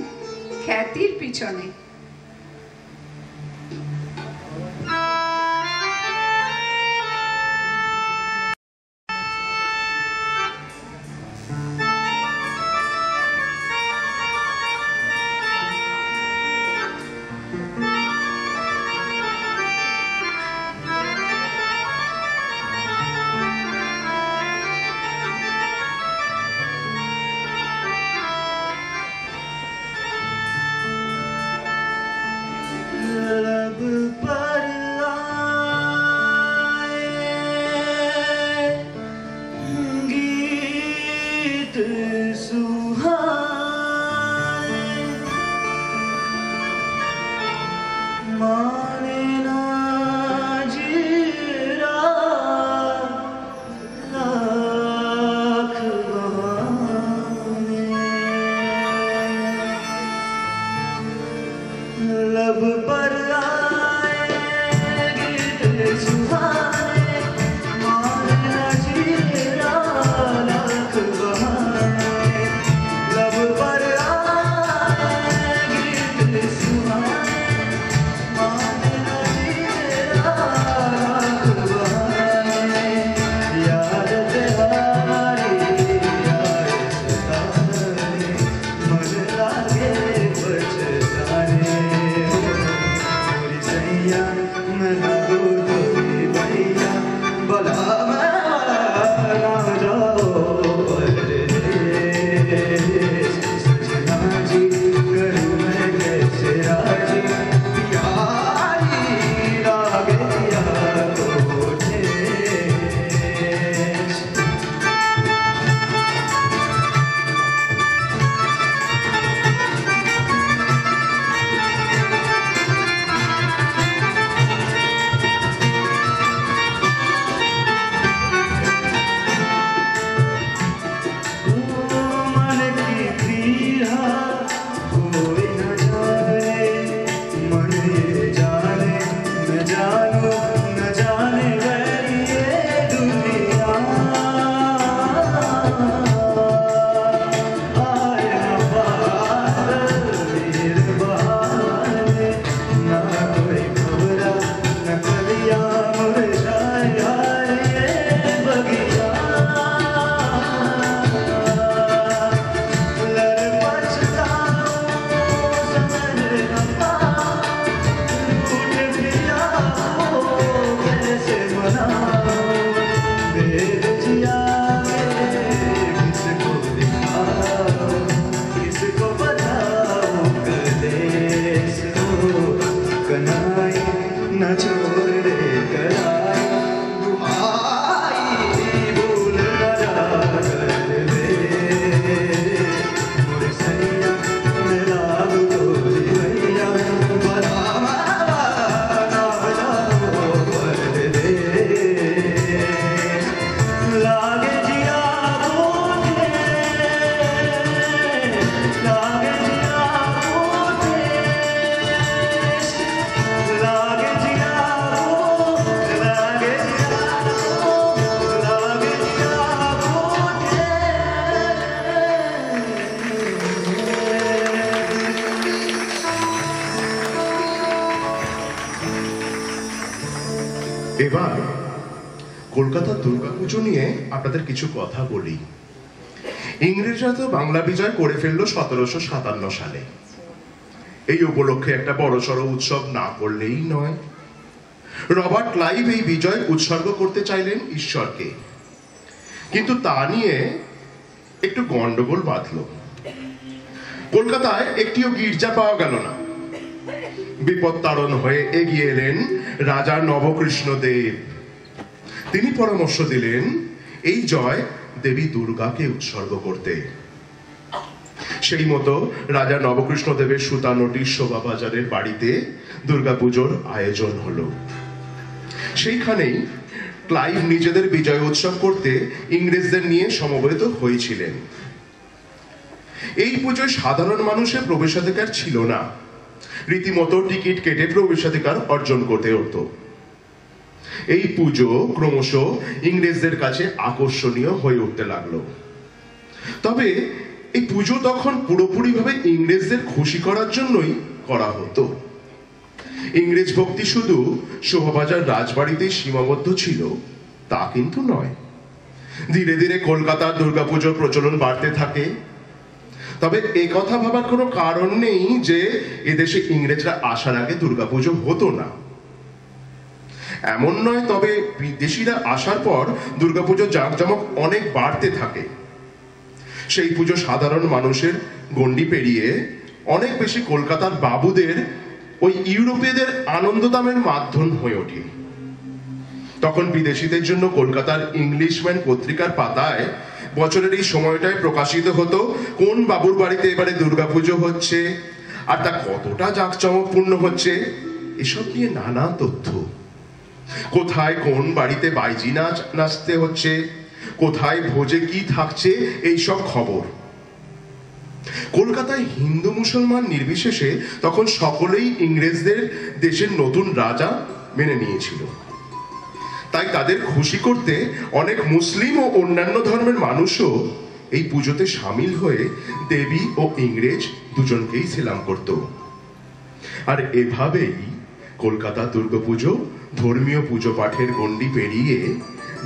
খ্যাতির পিছনে।
लब पर आए गीत सुहाए, माने ना जीरा लाख बहाने। लब पर आए
এবার কলকাতার দুর্গাপুজো নিয়ে আপনাদের কিছু কথা বলি। ইংরেজরা তো বাংলা বিজয় করে ফেললো 1757 সালে। এই উপলক্ষে একটা বড়সড় উৎসব না করলেই নয়। রবার্ট ক্লাইভ এই বিজয় উৎসর্গ করতে চাইলেন ঈশ্বরকে, কিন্তু তা নিয়ে একটু গন্ডগোল বাঁধল। কলকাতায় একটিও গির্জা পাওয়া গেল না। বিপত্তারণ হয়ে এগিয়ে এলেন রাজা নবকৃষ্ণ দেব। তিনি পরামর্শ দিলেন এই জয় দেবী দুর্গাকে উৎসর্গ করতে। সেই মতো রাজা নবকৃষ্ণ দেবের সুতানটি শোভাবাজারের বাড়িতে দুর্গাপুজোর আয়োজন হলো। সেইখানেই ক্লাইভ নিজেদের বিজয় উৎসব করতে ইংরেজদের নিয়ে সমবেত হয়েছিলেন। এই পুজোয় সাধারণ মানুষের প্রবেশাধিকার ছিল না, রীতিমতো টিকিট কেটে প্রবেশাধিকার অর্জন করতে হতো। এই পুজো ক্রমশ ইংরেজদের কাছে আকর্ষণীয় হয়ে উঠতে লাগলো। তবে এই পুজো তখন পুরোপুরিভাবে ইংরেজদের খুশি করার জন্যই করা হতো। ইংরেজ ভক্তি শুধু শোভাবাজার রাজবাড়িতেই সীমাবদ্ধ ছিল তা কিন্তু নয়। ধীরে ধীরে কলকাতার দুর্গাপুজোর প্রচলন বাড়তে থাকে। তবে এই কথা ভাবার কোনো কারণ নেই যে এদেশে ইংরেজরা আসার আগে দুর্গাপুজো হতো না, এমন নয়। তবে বিদেশিরা আসার পর দুর্গাপুজোর জাঁকজমক অনেক বাড়তে থাকে। সেই পুজো সাধারণ মানুষের গণ্ডি পেরিয়ে অনেক বেশি কলকাতার বাবুদের, ওই ইউরোপীয়দের আনন্দদামের মাধ্যম হয়ে ওঠে। তখন বিদেশিদের জন্য কলকাতার ইংলিশম্যান পত্রিকার পাতায় বছরের এই সময়টায় প্রকাশিত হতো কোন বাবুর বাড়িতে এবারে দুর্গাপুজো হচ্ছে আর তা কতটা জাঁকজমকপূর্ণ হচ্ছে, এসব নিয়ে নানা তথ্য। কোথায় কোন বাড়িতে বাইজি নাচ নাচতে হচ্ছে, কোথায় ভোজে কি থাকছে, এইসব খবর। কলকাতায় হিন্দু মুসলমান নির্বিশেষে তখন সকলেই ইংরেজদের দেশের নতুন রাজা মেনে নিয়েছিল। তাই তাদের খুশি করতে অনেক মুসলিম ও অন্যান্য ধর্মের মানুষও এই পুজোতে সামিল হয়ে দেবী ও ইংরেজ দুজনকেই সেলাম করত। আর এভাবেই কলকাতা দুর্গাপুজো ধর্মীয় পুজো পাঠের গণ্ডি পেরিয়ে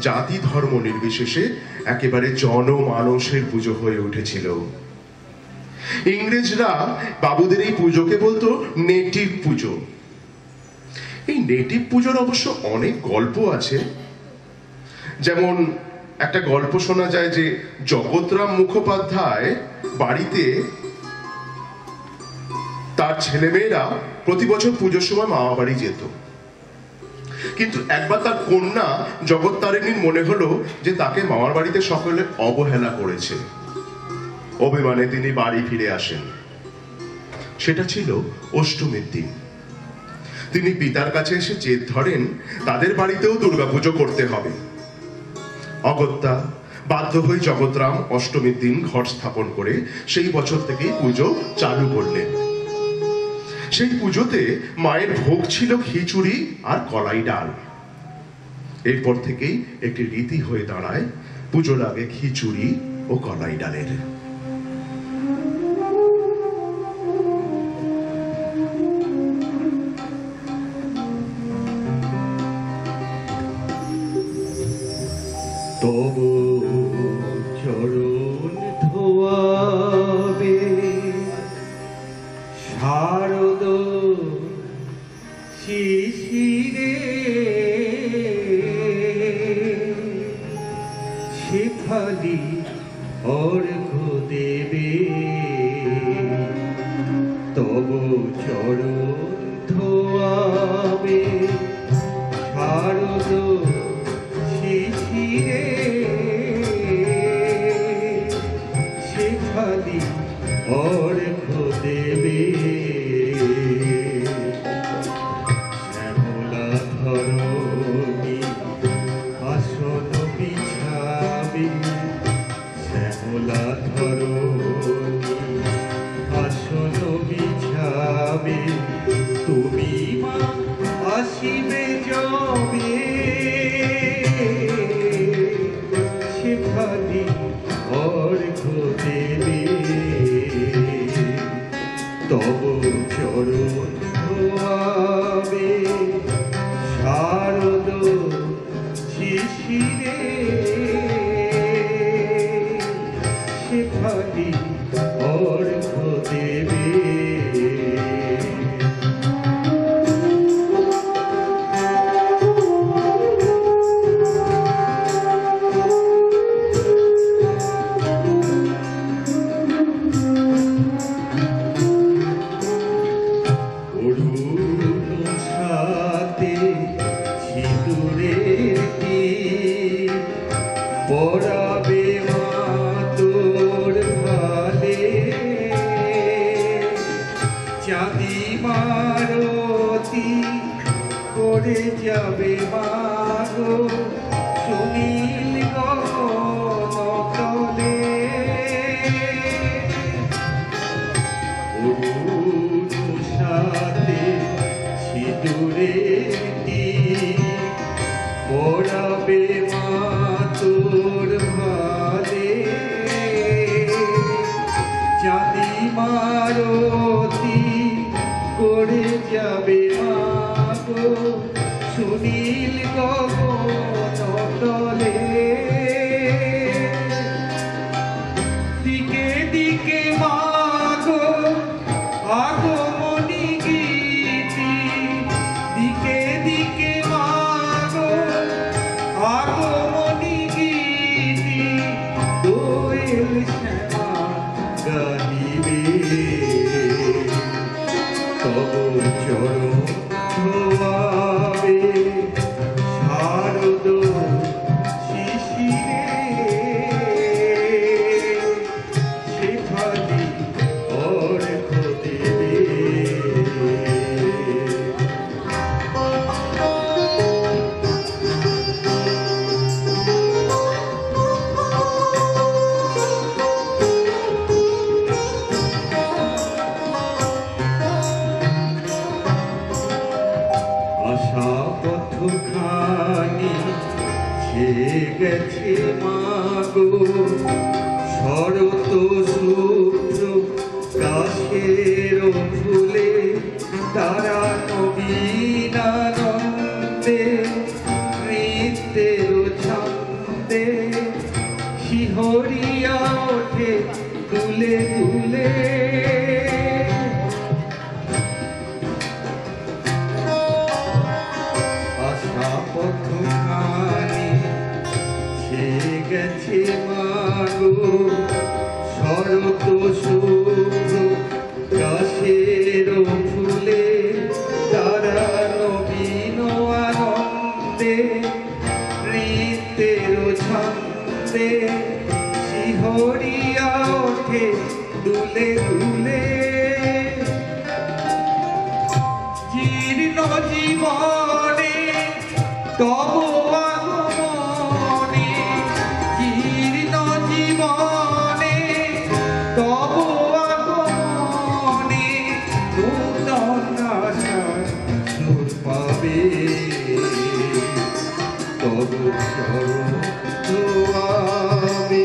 জাতি ধর্ম নির্বিশেষে একেবারে জনমানসের পুজো হয়ে উঠেছিল। ইংরেজরা বাবুদের এই পুজোকে বলতো নেটিভ পুজো। এই নেটিভ পুজোর অবশ্য অনেক গল্প আছে। যেমন একটা গল্প শোনা যায় যে জগৎরাম মুখোপাধ্যায় বাড়িতে তার ছেলেমেয়েরা প্রতি বছর পুজোর সময় মামা বাড়ি যেত, কিন্তু একবার তার কন্যা জগত্তারিণীর মনে হলো যে তাকে মামার বাড়িতে সকলে অবহেলা করেছে। অভিমানে তিনি বাড়ি ফিরে আসেন। সেটা ছিল অষ্টমীর দিন। তিনি পিতার কাছে এসে জেদ ধরেন তাদের বাড়িতেও দুর্গাপুজো করতে হবে। অগত্যা বাধ্য হয়ে জগৎরাম অষ্টমীর দিন ঘট স্থাপন করে সেই বছর থেকেই পুজো চালু করলেন। সেই পুজোতে মায়ের ভোগ ছিল খিচুড়ি আর কলাই ডাল। এরপর থেকেই একটি রীতি হয়ে দাঁড়ায় পুজোর আগে খিচুড়ি ও কলাই ডালের।
তবু চরণ ধোয়াবে শারদ শিশিরে, শেফালি অর্ঘ্য দেবে। তবু চরণ ধোয়াবে শারদ শিশিরে, শেফালি অর্ঘ্য দেবে। শ্যামলা ধরণী আসন বিছাবে, শ্যামলা ধরণী আসন বিছাবে। তুমি মা আসিবে যবে শিশিরে সেখানে অর্ঘ দেবে পড়াবে মা তোর ভালে চাঁদি মারতি করে যাবে মা গো সুনীল গগন তলে অরুণ সাথে সিঁদুরের টিপ পড়াবে মা তোর ভালে চাঁদি মারতি করে যাবে মা গো সুনীল গগন তলে দিকে দিকে মা গো আগমনী গীতি দিকে দিকে মা গো আগমনী গীতি দোয়েল শ্যামা গাহিবে তব চরণ ধোয়াবে শারদ শিশিরে সেখানে অর্ঘ দেবে আশা পথখানি ছেয়ে গেছে মাগো শরত শুভ্র কাশের ফুলে তারা নবীনানন্দে নৃত্যের ছন্দে শিহরিয়া ওঠে তুলে তুলে আশা পথখানি ছেয়ে গেছে মাগো শরত শুভ্র কাশের ফুলে তারা নবীন আনন্দে নৃত্যের ছন্দে শিহরিয়া ওঠে দুলে দুলে জীর্ণ জীবনে তব আগমনে জীর্ণ জীবনে তব আগমনে নূতন আশার সুর পাবে তব চরণ ধোয়াবে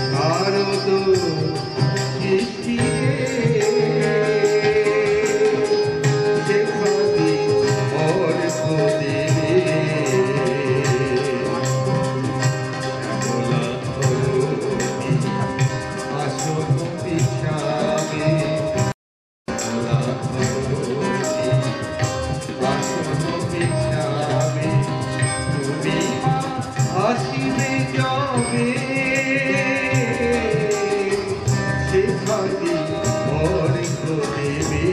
শারদ শিশিরে সেখানে অর্ঘ দেবে শ্যামলা ধরণী আসন বিছাবে শ্যামলা ধরণী আসন বিছাবে তুমি আসিবে যাবে সেখানে অর্ঘ দেবে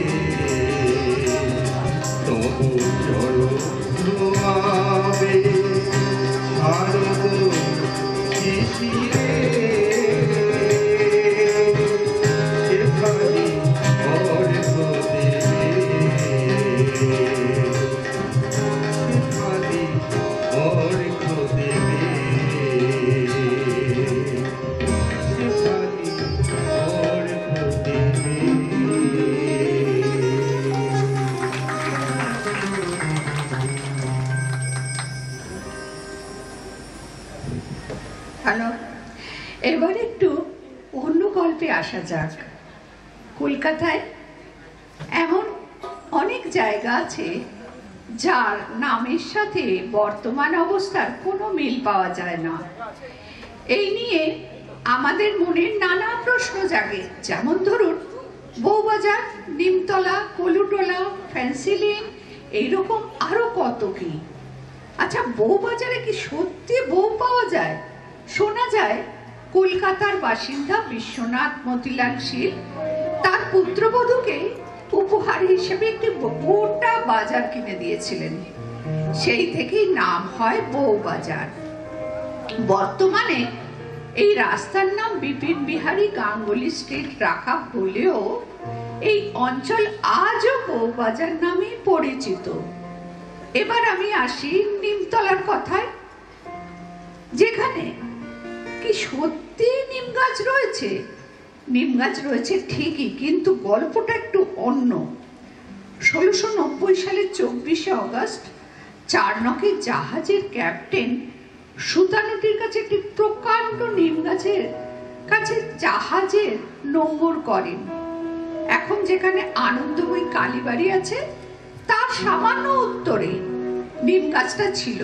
তব চরণ ধোয়াবে শারদ শিশিরে সেখানে অর্ঘ দেবে সেখানে অর্ঘ দেবে সেখানে অর্ঘ দেবে।
হ্যালো, এবার একটু অন্য গল্পে আসা যাক। কলকাতায় এমন অনেক জায়গা আছে যার নামের সাথে বর্তমান অবস্থার কোনো মিল পাওয়া যায় না। এই নিয়ে আমাদের মনে নানা প্রশ্ন জাগে, যেমন ধরুন বউবাজার, নিমতলা, কলুটোলা, ফ্যান্সি লেন, এইরকম আরো কত কি। আচ্ছা, বউবাজারে কি সত্যি বউ পাওয়া যায়? শোনা যায় কলকাতার বাসিন্দা বিশ্বনাথ মতিলাল শীল তার পুত্রবধূকে উপহার হিসেবে একটি গোটা বাজার কিনে দিয়েছিলেন। সেই থেকেই নাম হয় বউবাজার। বর্তমানে এই রাস্তার নাম বিপিন বিহারী গাঙ্গুলি স্ট্রিট রাখা হলেও এই অঞ্চল আজও বউবাজার নামে পরিচিত। এবার আমি আসি নিমতলার কথায়, যেখানে কি সত্যি নিম গাছ রয়েছে? নিম গাছ রয়েছে ঠিকই, কিন্তু গল্পটা একটু অন্য। 1690 সালের 24শে অগস্ট 4 নকের জাহাজের ক্যাপ্টেন সুতানুটির কাছে একটি প্রকাণ্ড নিম গাছের কাছে জাহাজের নোঙর করেন। এখন যেখানে আনন্দময়ী কালীবাড়ি আছে তার সামান্য উত্তরে নিম গাছটা ছিল।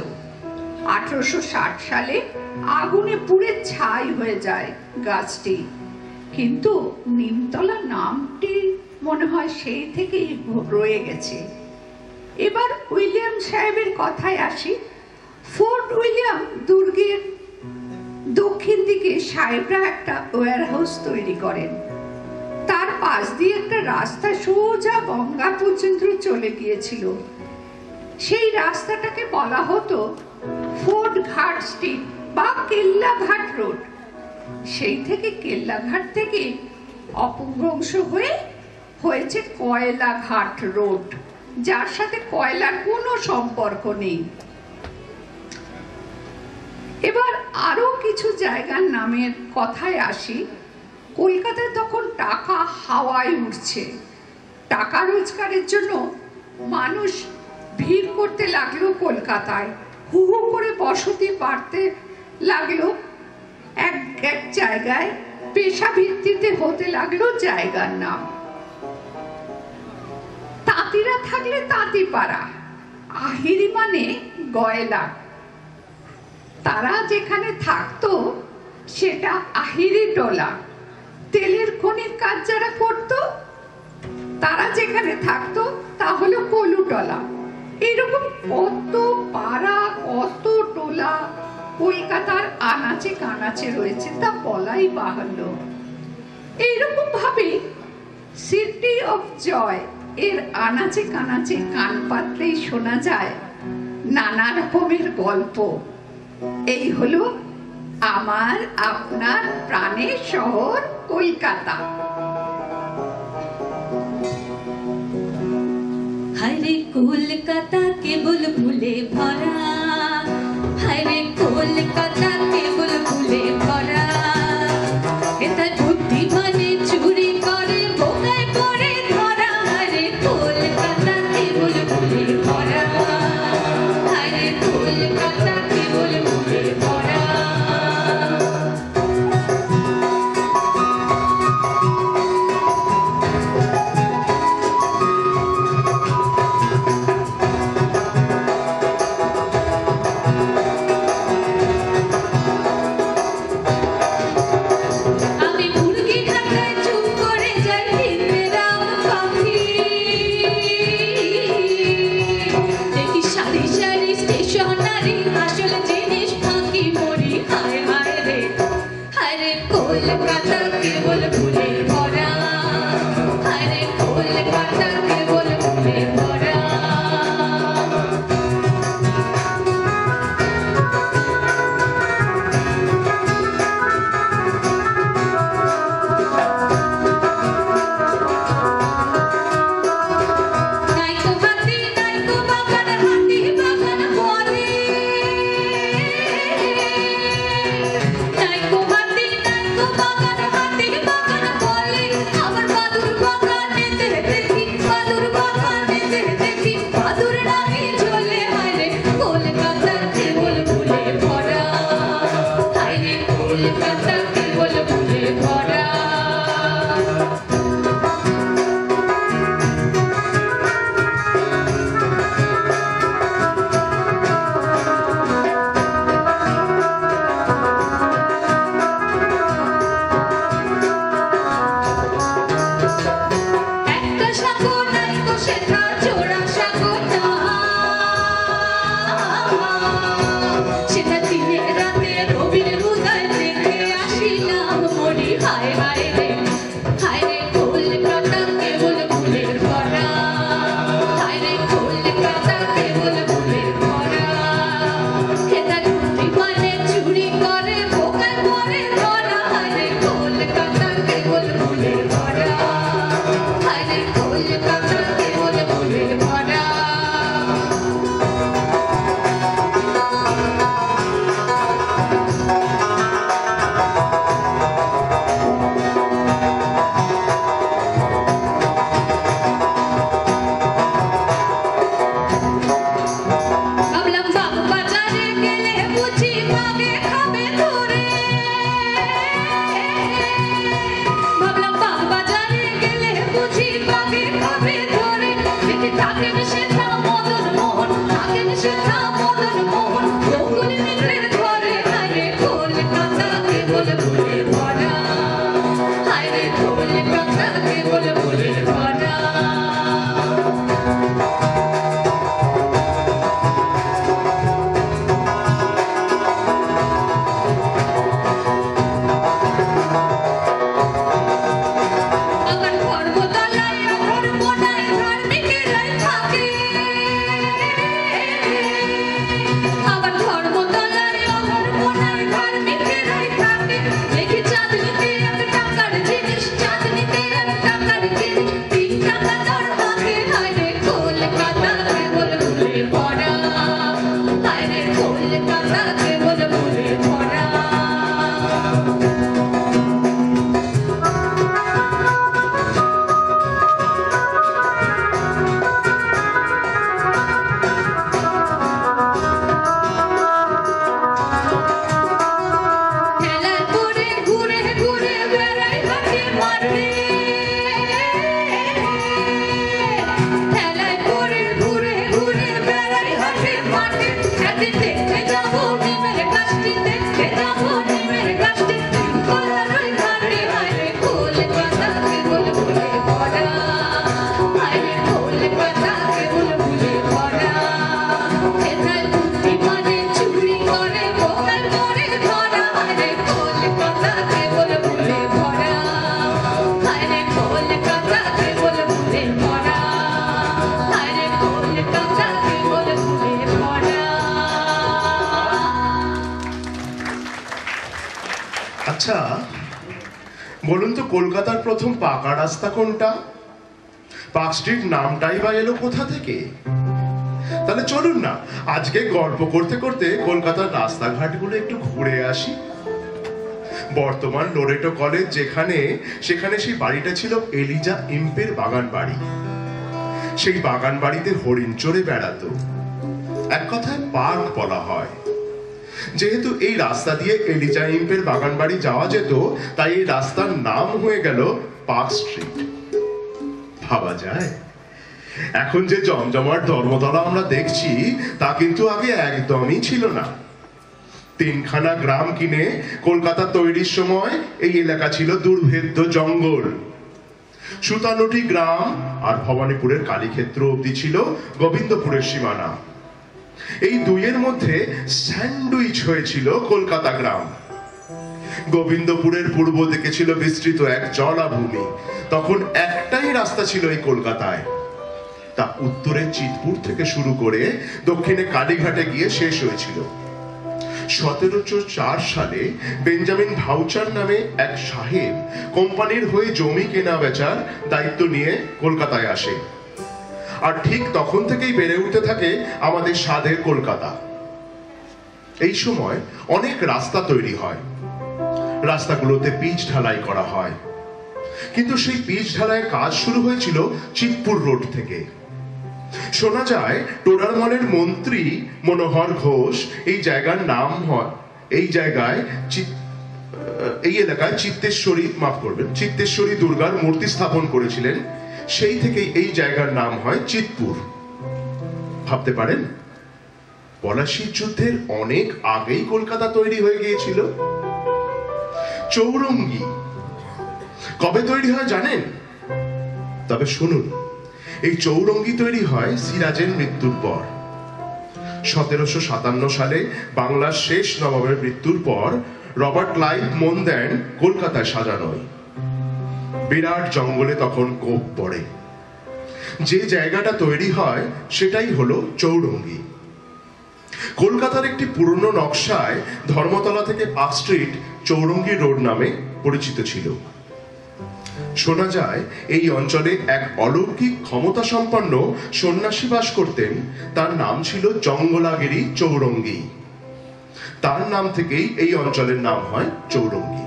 1860 সালে আগুনে পুড়ে ছাই হয়ে যায় গাছটি, কিন্তু নিমতলা নামটি মনে হয় সেই থেকেই রয়ে গেছে। এবার উইলিয়াম সাহেবের কথায় আসি। ফোর্ট উইলিয়াম দুর্গের দক্ষিণ দিকে সাহেবরা একটা ওয়্যারহাউস তৈরি করেন। তার পাশ দিয়ে একটা রাস্তা সোজা গঙ্গা পর্যন্ত চলে গিয়েছিল। সেই রাস্তাটাকে বলা হতো ফোর্ট ঘাট স্ট্রিট বা কেল্লাঘাট রোড। সেই থেকে কেল্লাঘাট থেকে অপভ্রংশ হয়ে হয়েছে কয়লাঘাট রোড, যার সাথে কয়লার কোনো সম্পর্ক নেই। এবার আরো কিছু জায়গার নামের কথায় আসি। কলকাতায় তখন টাকা হাওয়ায় উঠছে। টাকা রোজগারের জন্য মানুষ ভিড় করতে লাগলো কলকাতায়। হু হু করে বসতি বাড়তে লাগলো। এক এক জায়গায় পেশা ভিত্তিতে হতে লাগলো জায়গার নাম। তাঁতিরা থাকলে তাঁতিপাড়া, আহিরি মানে গয়লা। তারা যেখানে থাকতো সেটা আহিরি টোলা। তেলের খনির কাজ যারা করতো তারা যেখানে থাকতো তা হলো কলুটোলা। এরকম কত পাড়া, কত টোলা কলকাতার আনাচে কানাচে রয়েছে, তা বলাই বাহুল্য। এইরকম ভাবে সিটি অফ জয় এর আনাচে কানাচে কান পাতলেই শোনা যায় নানা রকমের গল্প। এই হলো আমার আপনার প্রাণের শহর কলকাতা।
হায়রে কলকাতা কেবল ফুলে ভরা, হায়রে কলকাতা কেবল ফুলে ভরা। এটার বুদ্ধি মানে চুরি করে বোকায় পড়ে ধরা। হায়রে কলকাতা কেবল ফুলে ভরা, হায়রে কলকাতা কেবল ফুলে ভরা। কলকাতা কেবল ফুলে ভরা এটা রুটি মানে চুরি করে ভোগায় পরে ধরা হারে কলকাতা কেবল ফুলে ভরা হারে কলকাতা কেবল ফুলে ভরা ভাবলাম বাবু বাজারে গেলে বুঝি মাগে খাবে ধরে ভাবলাম বাবু বাজারে গেলে বুঝি মাগে খাবে ধরে দেখি থাকেন সেথা মদন মোহন থাকেন সেথা মদন মোহন গোকুল মিত্রের ঘরে হায়রে কলকাতা কেবল ফুলে ভরা হায়রে কলকাতা কেবল ফুলে ভরা আমার ধর্মতলায় ধর্মনায় ধার্মিকেরাই থাকে আমার ধর্মতলায় ধর্মনায় ধার্মিকেরাই থাকে দেখি চাঁদনিতে এক টাকার জিনিস চাঁদনিতে এক টাকার জিনিস 3 টাকা দর থাকে হায়রে কলকাতা কেবল ফুলে ভরা হায়রে কলকাতা কেবল ফুলে ভরা খেলায় পড়ে ঘুরে ঘুরে বেড়াই হাতে মারে খেলায় পড়ে ঘুরে ঘুরে বেড়াই হাতে মারে একদিন দেখতে যাবো নিমের গাছটি দেখতে যাবো নিমের গাছটি কলার ঘাটে হায়রে কলকাতা কেবল ফুলে ভরা হায়রে কলকাতা কেবল ফুলে ভরা এথায় বুদ্ধি মানে চুরি করে ভোগায় পরে ধরা হায়রে কলকাতা কেবল ফুলে ভরা হায়রে কলকাতা কেবল ফুলে ভরা হায়রে কলকাতা কেবল ফুলে ভরা
আচ্ছা বলুন তো কলকাতার প্রথম পাকা রাস্তা কোনটা? পার্ক স্ট্রিট নামটাই বা এলো কোথা থেকে? তাহলে চলুন না আজকে গল্প করতে করতে কলকাতার রাস্তাঘাটগুলো একটু ঘুরে আসি। বর্তমান লোরেটো কলেজ যেখানে সেখানে সেই বাড়িটা ছিল এলিজা ইম্পের বাগান বাড়ি। সেই বাগান বাড়িতে হরিণ চড়ে বেড়াতো, এক কথায় পার্ক বলা হয়। যেহেতু এই রাস্তা দিয়ে এলিজা ইম্পের বাগান বাড়ি যাওয়া যেত তাই এই রাস্তার নাম হয়ে গেল পার্ক স্ট্রিট। ভাবা যায় এখন যে জমজমাট ধর্মতলা আমরা দেখছি তা কিন্তু আগে একদমই ছিল না। 3খানা গ্রাম কিনে কলকাতা তৈরির সময় এই এলাকা ছিল দুর্ভেদ্য জঙ্গল। সুতানুটি গ্রাম আর ভবানীপুরের কালীক্ষেত্র অবধি ছিল গোবিন্দপুরের সীমানা। এই দুইয়ের মধ্যে স্যান্ডউইচ হয়েছিল কলকাতা গ্রাম। গোবিন্দপুরের পূর্ব দিকে ছিল বিস্তৃত এক জলাভূমি। তখন একটাই রাস্তা ছিল এই কলকাতায়, তা উত্তরে চিতপুর থেকে শুরু করে দক্ষিণে কালীঘাটে গিয়ে শেষ হয়েছিল। 1704 সালে বেঞ্জামিন ভাউচার নামে এক সাহেব কোম্পানির হয়ে জমি কেনা বেচার দায়িত্ব নিয়ে কলকাতায় আসে। আর ঠিক তখন থেকেই বেড়ে উঠতে থাকে আমাদের স্বাদের কলকাতা। এই সময় অনেক রাস্তা তৈরি হয়, রাস্তাগুলোতে পিচ ঢালাই করা হয়। কিন্তু সেই পিচ ঢালাইয়ের কাজ শুরু হয়েছিল চিতপুর রোড থেকে। শোনা যায় টোডারমলের মন্ত্রী মনোহর ঘোষ এই জায়গার নাম হয় এই জায়গায় এই এলাকায় চিত্তেশ্বরী দুর্গার মূর্তি স্থাপন করেছিলেন। সেই থেকেই এই জায়গার নাম হয় চিতপুর। ভাবতে পারেন পলাশীর যুদ্ধের অনেক আগেই কলকাতা তৈরি হয়ে গিয়েছিল। চৌরঙ্গি কবে তৈরি হয় জানেন? তবে শুনুন, এই চৌরঙ্গি তৈরি হয় সিরাজের মৃত্যুর পর। 1757 সালে বাংলার শেষ নবাবের মৃত্যুর পর রবার্ট ক্লাইভ মন দেন কলকাতায় সাজানোয়। বিরাট জঙ্গলে তখন কোপ পড়ে। যে জায়গাটা তৈরি হয় সেটাই হলো চৌরঙ্গি। কলকাতার একটি পুরনো নকশায় ধর্মতলা থেকে পার্ক স্ট্রিট চৌরঙ্গি রোড নামে পরিচিত ছিল। শোনা যায় এই অঞ্চলে এক অলৌকিক ক্ষমতা সম্পন্ন সন্ন্যাসী বাস করতেন, তার নাম ছিল জঙ্গলাগিরি চৌরঙ্গী। তার নাম থেকেই এই অঞ্চলের নাম হয় চৌরঙ্গি।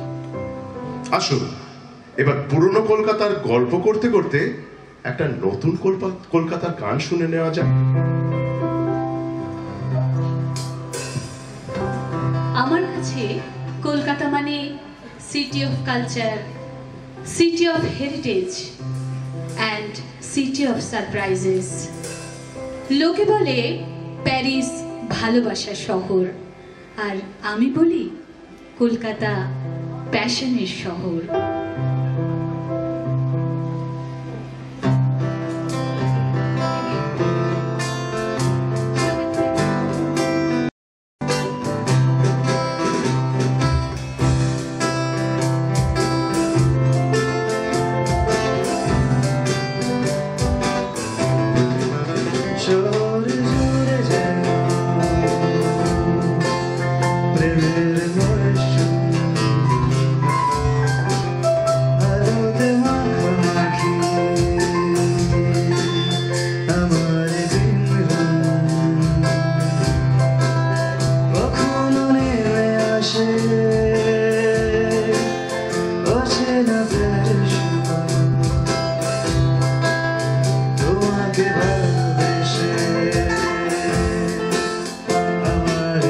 আসুন এবার পুরনো কলকাতার গল্প করতে করতে একটা নতুন কলকাতার গান শুনে নেওয়া যাক।
আমার কাছে কলকাতা মানে city of culture, city of heritage and city of surprises. লোকে বলে প্যারিস ভালোবাসার শহর, আর আমি বলি কলকাতা প্যাশনের শহর।
জোরে জোরে যেন প্রেমের বর্ষণ, আলোতে মাখামাখি আমার দিনরাত। কখনো নেমে আসে অচেনা বেসুর, তোমাকে ভালোবেসে আমার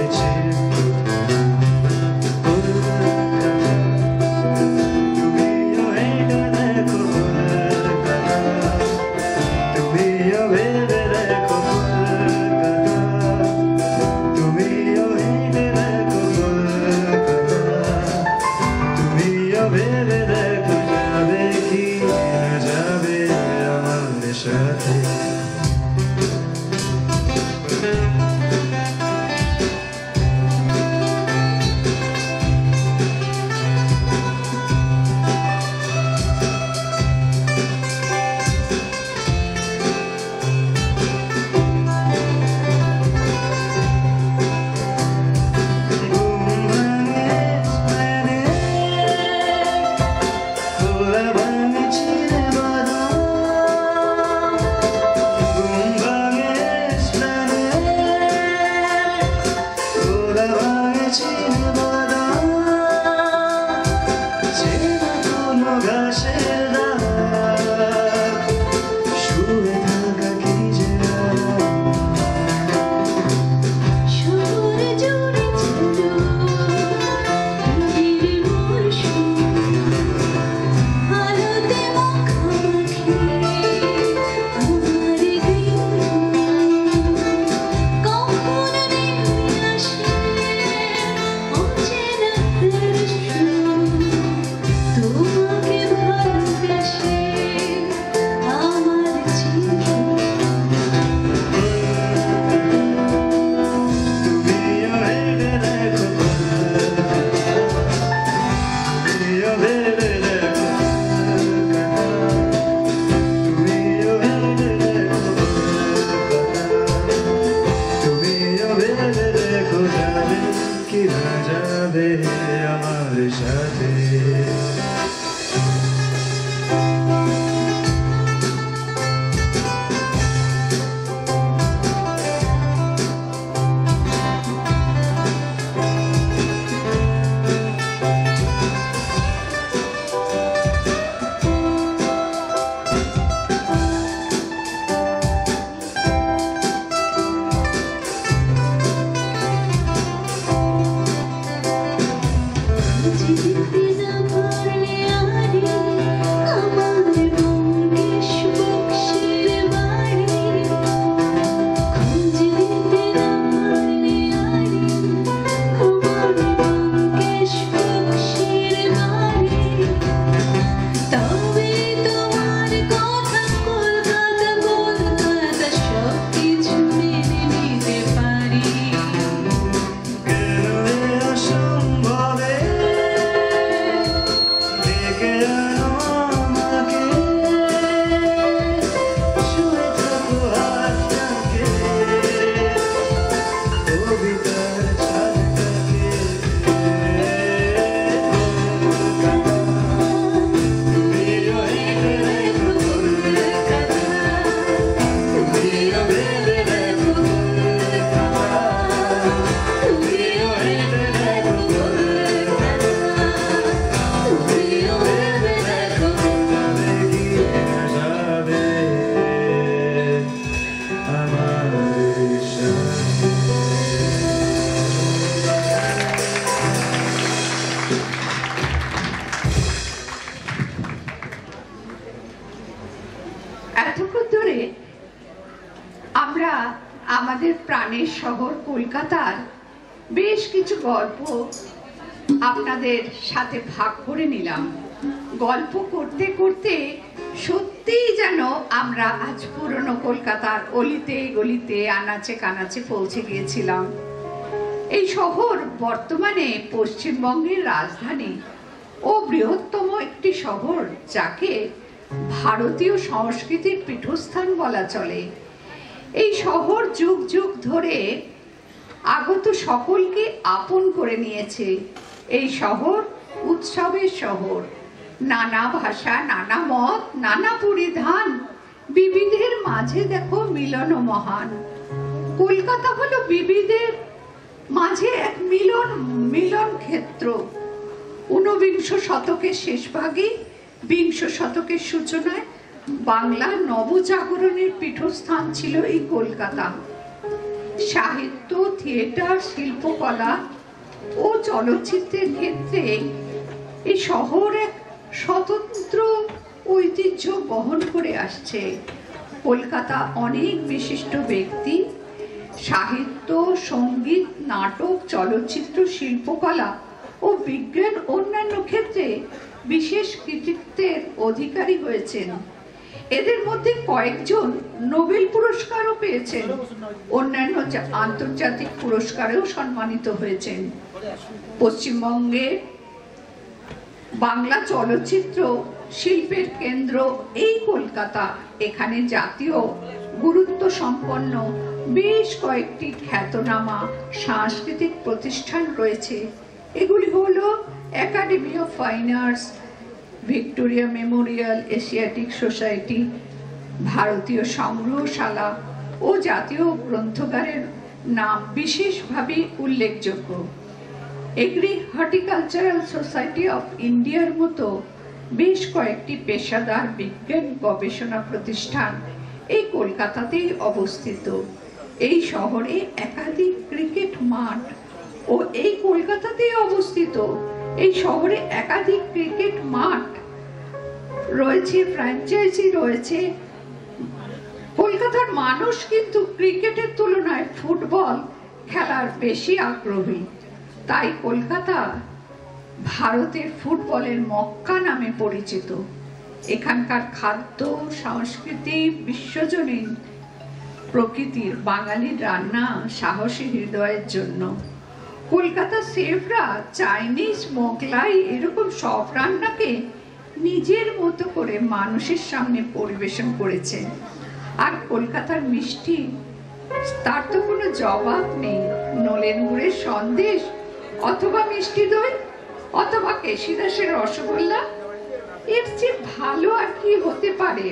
তুমিও এটা দেখো কলকাতা, তুমিও ভেবে দেখো কলকাতা, তুমিও এটা দেখো কলকাতা, তুমিও ভেবে দেখো যাবে কি না যাবে আমার সাথে।
শহরে জুড়ে ছিল রবির মরশুম, আলোতে মাখামাখি আমার গৃহরূপ। কখনো নেমে আসে অচেনা বেসুর, তোমাকে ভালোবেসে আমার জীবন।
তুমিও ভেবে দেখো কলকাতা, তুমিও ভেবে দেখো কলকাতা, তুমিও ভেবে দেখো কলকাতা, তুমিও ভেবে দেখো যাবে কি না যাবে আমার সাথে।
যেতে
আমাদের প্রাণের শহর কলকাতার বেশ কিছু গল্প আপনাদের সাথে ভাগ করে নিলাম। গল্প করতে করতে সত্যিই যেন আমরা আজ পুরনো কলকাতার অলিতে গলিতে আনাচে কানাচে পৌঁছে গিয়েছিলাম। এই শহর বর্তমানে পশ্চিমবঙ্গের রাজধানী ও বৃহত্তম একটি শহর, যাকে ভারতীয় সংস্কৃতির পীঠস্থান বলা চলে। এই শহর যুগ যুগ ধরে আগত সকলকে আপন করে নিয়েছে। এই শহর উৎসবের শহর, নানা ভাষা, নানা মত, নানা পরিধান, বিবিধের মাঝে দেখো মিলন মহান। কলকাতা হলো বিবিধের মাঝে এক মিলন ক্ষেত্র। ঊনবিংশ শতকের শেষ ভাগে, বিংশ শতকের সূচনায় বাংলার নবজাগরণের পীঠস্থান ছিল এই কলকাতা। সাহিত্য, থিয়েটার, শিল্পকলা ও চলচ্চিত্রের ক্ষেত্রে এই শহর এক স্বতন্ত্র ঐতিহ্য বহন করে আসছে। কলকাতা অনেক বিশিষ্ট ব্যক্তি সাহিত্য, সঙ্গীত, নাটক, চলচ্চিত্র, শিল্পকলা ও বিজ্ঞান অন্যান্য ক্ষেত্রে বিশেষ কৃতিত্বের অধিকারী হয়েছেন। এদের মধ্যে কয়েকজন নোবেল পুরস্কারও পেয়েছেন, অন্যান্য আন্তর্জাতিক পুরস্কারেও সম্মানিত হয়েছেন। পশ্চিমবঙ্গে বাংলা চলচ্চিত্র শিল্পের কেন্দ্র এই কলকাতা। এখানে জাতীয় গুরুত্ব সম্পন্ন বেশ কয়েকটি খ্যাতনামা সাংস্কৃতিক প্রতিষ্ঠান রয়েছে। এগুলি হলো academy of fine arts, Victoria Memorial, Asiatic society, ভারতীয় সংগ্রহশালা ও জাতীয় গ্রন্থাগারের নাম বিশেষভাবে উল্লেখযোগ্য। এগ্রি হর্টিকালচারাল সোসাইটি অফ ইন্ডিয়ার মতো বেশ কয়েকটি পেশাদার বিজ্ঞান গবেষণা প্রতিষ্ঠান এই কলকাতাতেই অবস্থিত। এই শহরে একাধিক ক্রিকেট মাঠ ও এই কলকাতাতেই অবস্থিত। এই শহরে একাধিক ক্রিকেট মাঠ রয়েছে, ফ্র্যাঞ্চাইজি রয়েছে। কলকাতার মানুষ কিন্তু ক্রিকেটের তুলনায় ফুটবল খেলার বেশি আগ্রহী। তাই কলকাতা ভারতের ফুটবলের মক্কা নামে পরিচিত। এখানকার খাদ্য, সংস্কৃতি, বিশ্বজনীন প্রকৃতির, বাঙালির রান্না সাহসী হৃদয়ের জন্য। কলকাতা শেফরা চাইনিজ, মোগলাই এরকম সব রান্নাকে নিজের মতো করে মানুষের সামনে পরিবেশন করেছেন। আর কলকাতার মিষ্টি, তার তো কোনো জবাব নেই। নলেন গুড়ের সন্দেশ, অথবা মিষ্টি দই, অথবা কেশিদাসের রসগোল্লা, এর চেয়ে ভালো আর কি হতে পারে?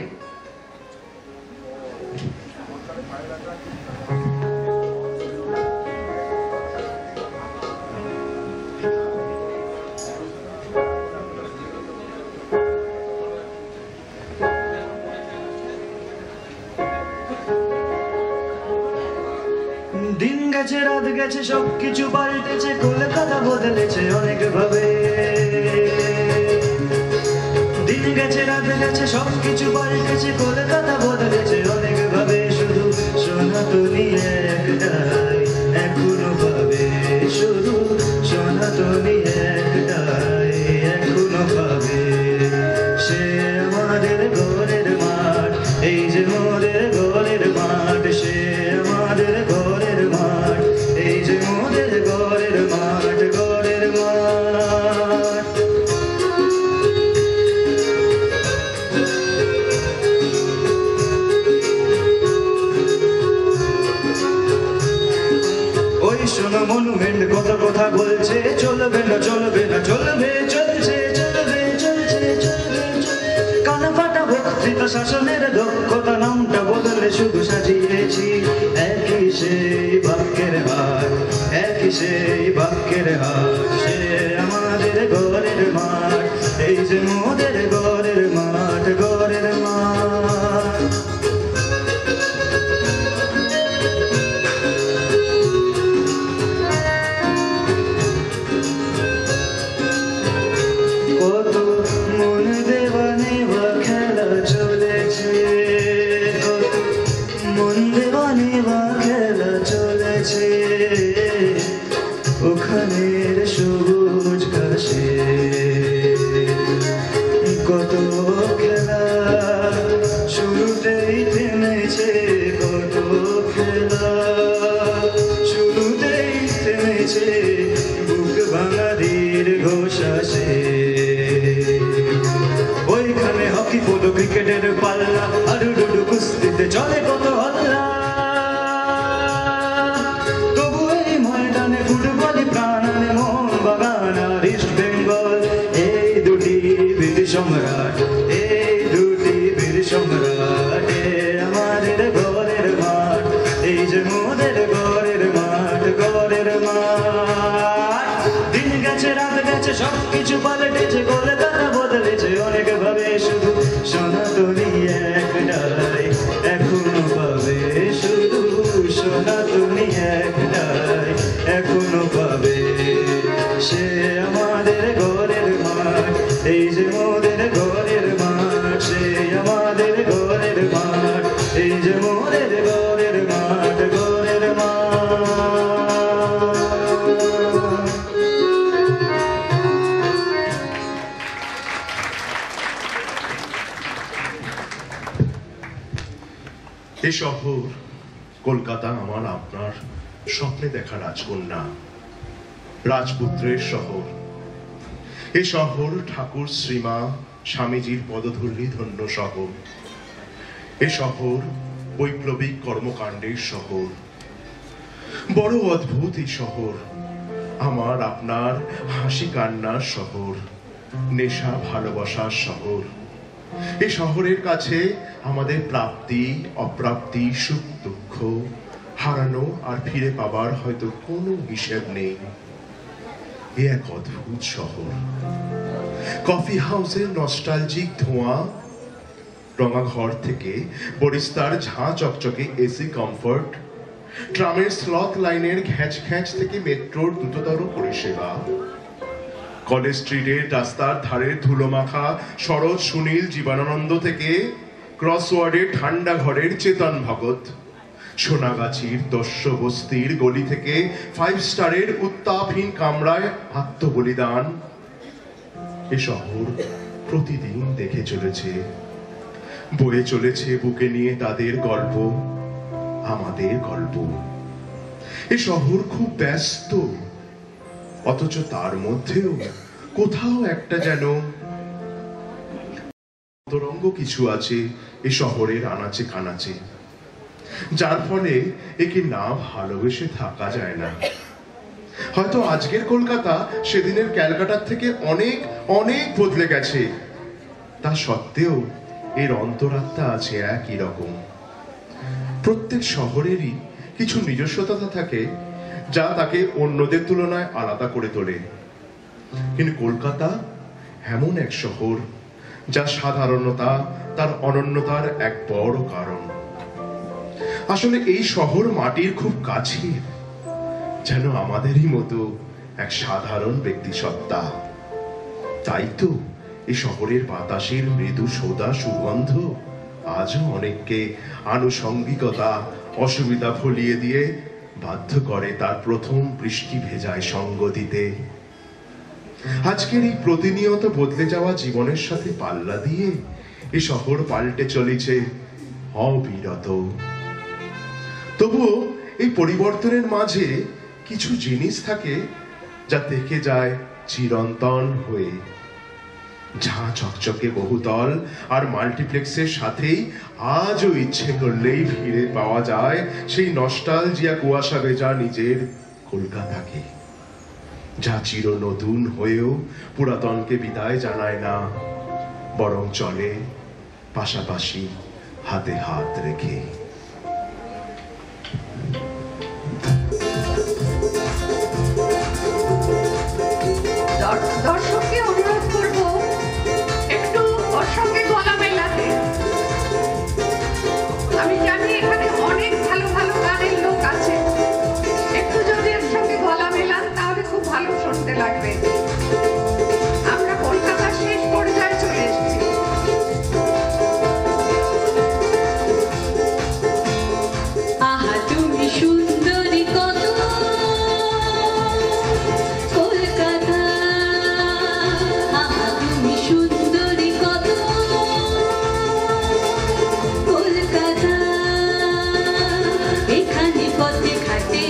দিন গেছে, রাত গেছে, সবকিছু পাল্টেছে, কলকাতা বদলেছে অনেক ভাবে। দিন গেছে, রাত গেছে, সবকিছু পাল্টেছে, কলকাতা বদলেছে অনেক ভাবে। শুধু সনাতনী একটাই এখনো ভাবে, শুধু সনাতনী একটাই এখনো ভাবে। সে আমাদের ঘরের মাঠ, এই যে মোদের ঘরের মাঠ। সে আমাদের ঘরের মাঠ, এই যে মোদের ঘরের মাঠ, ঘরের মাঠ। ওই শোনো মনুমেন্ট কত কথা বলছে, চলবে না চলবে না চলবে, চলছে চলবে চলছে চলবে। কান ফাটা বক্তৃতা, শাসনের দক্ষতা, নামটা বদলে শুধু সাজিয়েছি একই সেই বাক্যের হাট, একই সেই বাক্যের হাট। সে আমাদের ঘরের মাঠ, এই যে মোদের ঘরের মাঠ, ঘরের মাঠ। কত মন দেওয়া নেওয়া খেলা চলেছে, কত মন দেওয়া নেওয়া খেলা চলেছে বুক ভাঙা দীর্ঘ শ্বাসে। ওইখানে হকি পোলো ক্রিকেটের পাল্লা হাডুডুডু কুস্তিতে চলে কত হল্লা। তবু এই ময়দানে ফুটবলই প্রাণ আনে মোহন বাগান আর ইস্ট বেঙ্গল। এই দুটি বীর সম্রাট, এই দুটি বীর সম্রাট, আমাদের ঘরের মাঠ, এই যে মোদের ঘরের মাঠ, ঘরের মাঠ। দিন গেছে রাত গেছে সবকিছু পাল্টেছে, কলকাতা বদলেছে অনেক ভাবে, শুধু সনাতনী একটাই এখনো পাবে, শুধু সনাতনী একটাই এখনো পাবে। সে আমাদের ঘরের মাঠ, এই যে মোদের ঘরের মাঠ, সে আমাদের ঘরের মাঠ, এই যে মোদের ঘরের মাঠ, ঘরের মাঠ।
এ শহর কলকাতা আমার আপনার স্বপ্নে দেখা রাজকন্যা, রাজপুত্রের শহর। এ শহর ঠাকুর শ্রীমা স্বামীজির পদধূলি ধন্য শহর। এ শহর বৈপ্লবিক কর্মকাণ্ডের শহর। বড় অদ্ভুত এই শহর, আমার আপনার হাসি কান্নার শহর, নেশা ভালোবাসার শহর। এই শহরের কাছে আমাদের প্রাপ্তি অপ্রাপ্তি, সুখ দুঃখ, হারানো আর ফিরে পাবার হয়তো কোনো হিসেব নেই। এ এক অদ্ভুত শহর। কফি হাউসের নস্টালজিক ধোঁয়া, রঙা ঘর থেকে বরিস্তার ঝাঁ চকচকে এসি কমফর্ট, ট্রামের স্লথ লাইনের ঘ্যাঁচ ঘ্যাঁচ থেকে মেট্রোর দ্রুততর পরিষেবা, কলেজ স্ট্রিটের রাস্তার ধারের ধুলোমাখা শরৎ সুনীল জীবনানন্দ থেকে ক্রসওয়ার্ডের ঠান্ডা ঘরের চেতন ভগত, সোনাগাছির দস্য বস্তির গলি থেকে 5 স্টারের উত্তাপহীন কামরায় আত্মবলিদান। এ শহর প্রতিদিন দেখে চলেছে, বয়ে চলেছে বুকে নিয়ে তাদের গল্প, আমাদের গল্প। এ শহর খুব ব্যস্ত, অথচ তার মধ্যেও কোথাও একটা যেন তরঙ্গ কিছু আছে এ শহরের আনাচে কানাচে, যার ফলে একে না ভালোবেসে থাকা যায় না। হয়তো আজকের কলকাতা সেদিনের ক্যালকাটার থেকে অনেক অনেক বদলে গেছে, তা সত্ত্বেও এর অন্তরাত্মা আছে একই রকম। প্রত্যেক শহরেরই কিছু নিজস্বতা থাকে যা তাকে অন্যদের তুলনায় আলাদা করে তোলে। কিন্তু কলকাতা এমন এক শহর যা সাধারণতা তার অনন্যতার এক বড় কারণ। আসলে এই শহর মাটির খুব কাছে, যেন আমাদেরই মতো এক সাধারণ ব্যক্তি সত্তা। তাই তো এই শহরের বাতাসের মৃদু সোদা সুগন্ধ আজও অনেককে আনুষঙ্গিকতা অসুবিধা ভুলিয়ে দিয়ে বাধ্য করে তার প্রথম বৃষ্টি ভেজায় সঙ্গ দিতে। আজকের এই প্রতিনিয়ত বদলে যাওয়া জীবনের সাথে পাল্লা দিয়ে এ শহর পাল্টে চলেছে অবিরত। তবুও এই পরিবর্তনের মাঝে কিছু জিনিস থাকে যা থেকে যায় চিরন্তন হয়ে। ঝাঁ চকচকে বহুতল আর মাল্টিপ্লেক্সের সাথেই আজও ইচ্ছে করলেই ফিরে পাওয়া যায় সেই নস্টালজিয়া কুয়াশা ভেজা নিজের কলকাতাকে, যা চির নতুন হয়েও পুরাতনকে বিদায় জানায় না, বরং চলে পাশাপাশি হাতে হাত রেখে।
দর্শককে অনুরোধ করব একটু ওর সঙ্গে গলা মেলাতে। আমি জানি এখানে অনেক ভালো ভালো গানের লোক আছে, একটু যদি এর সঙ্গে গলা মেলান তাহলে খুব ভালো শুনতে লাগবে। আমরা কলকাতার শেষ পর্যায়ে চলে এসেছি।
আহা তুমি সুন্দরী কত কলকাতা, আহা তুমি সুন্দরী কত কলকাতা, এখানে পথে ঘাটে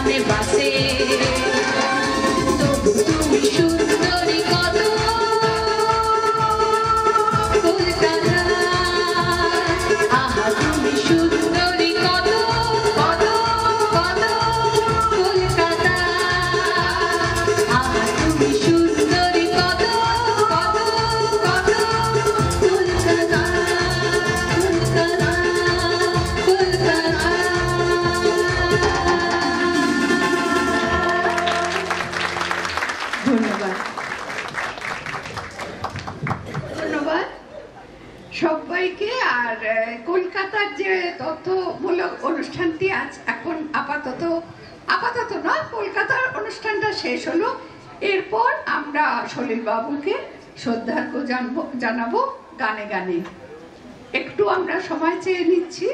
প্রাণে বাসে তবু তুমি সুন্দরী কত কলকাতা আহা তুমি সুন্দরী কত কত কত কলকাতা আহা তুমি সুন্দরী কত কত কত কলকাতা কলকাতা কলকাতা।
ধন্যবাদ ধন্যবাদ সবাইকে। আর কলকাতার যে তথ্যমূলক অনুষ্ঠানটি আজ এখন আপাতত না, কলকাতার অনুষ্ঠানটা শেষ হলো। এরপর আমরা সলিল বাবুকে শ্রদ্ধার্ঘ্য জানাবো গানে গানে। একটু আমরা সময় চেয়ে নিচ্ছি।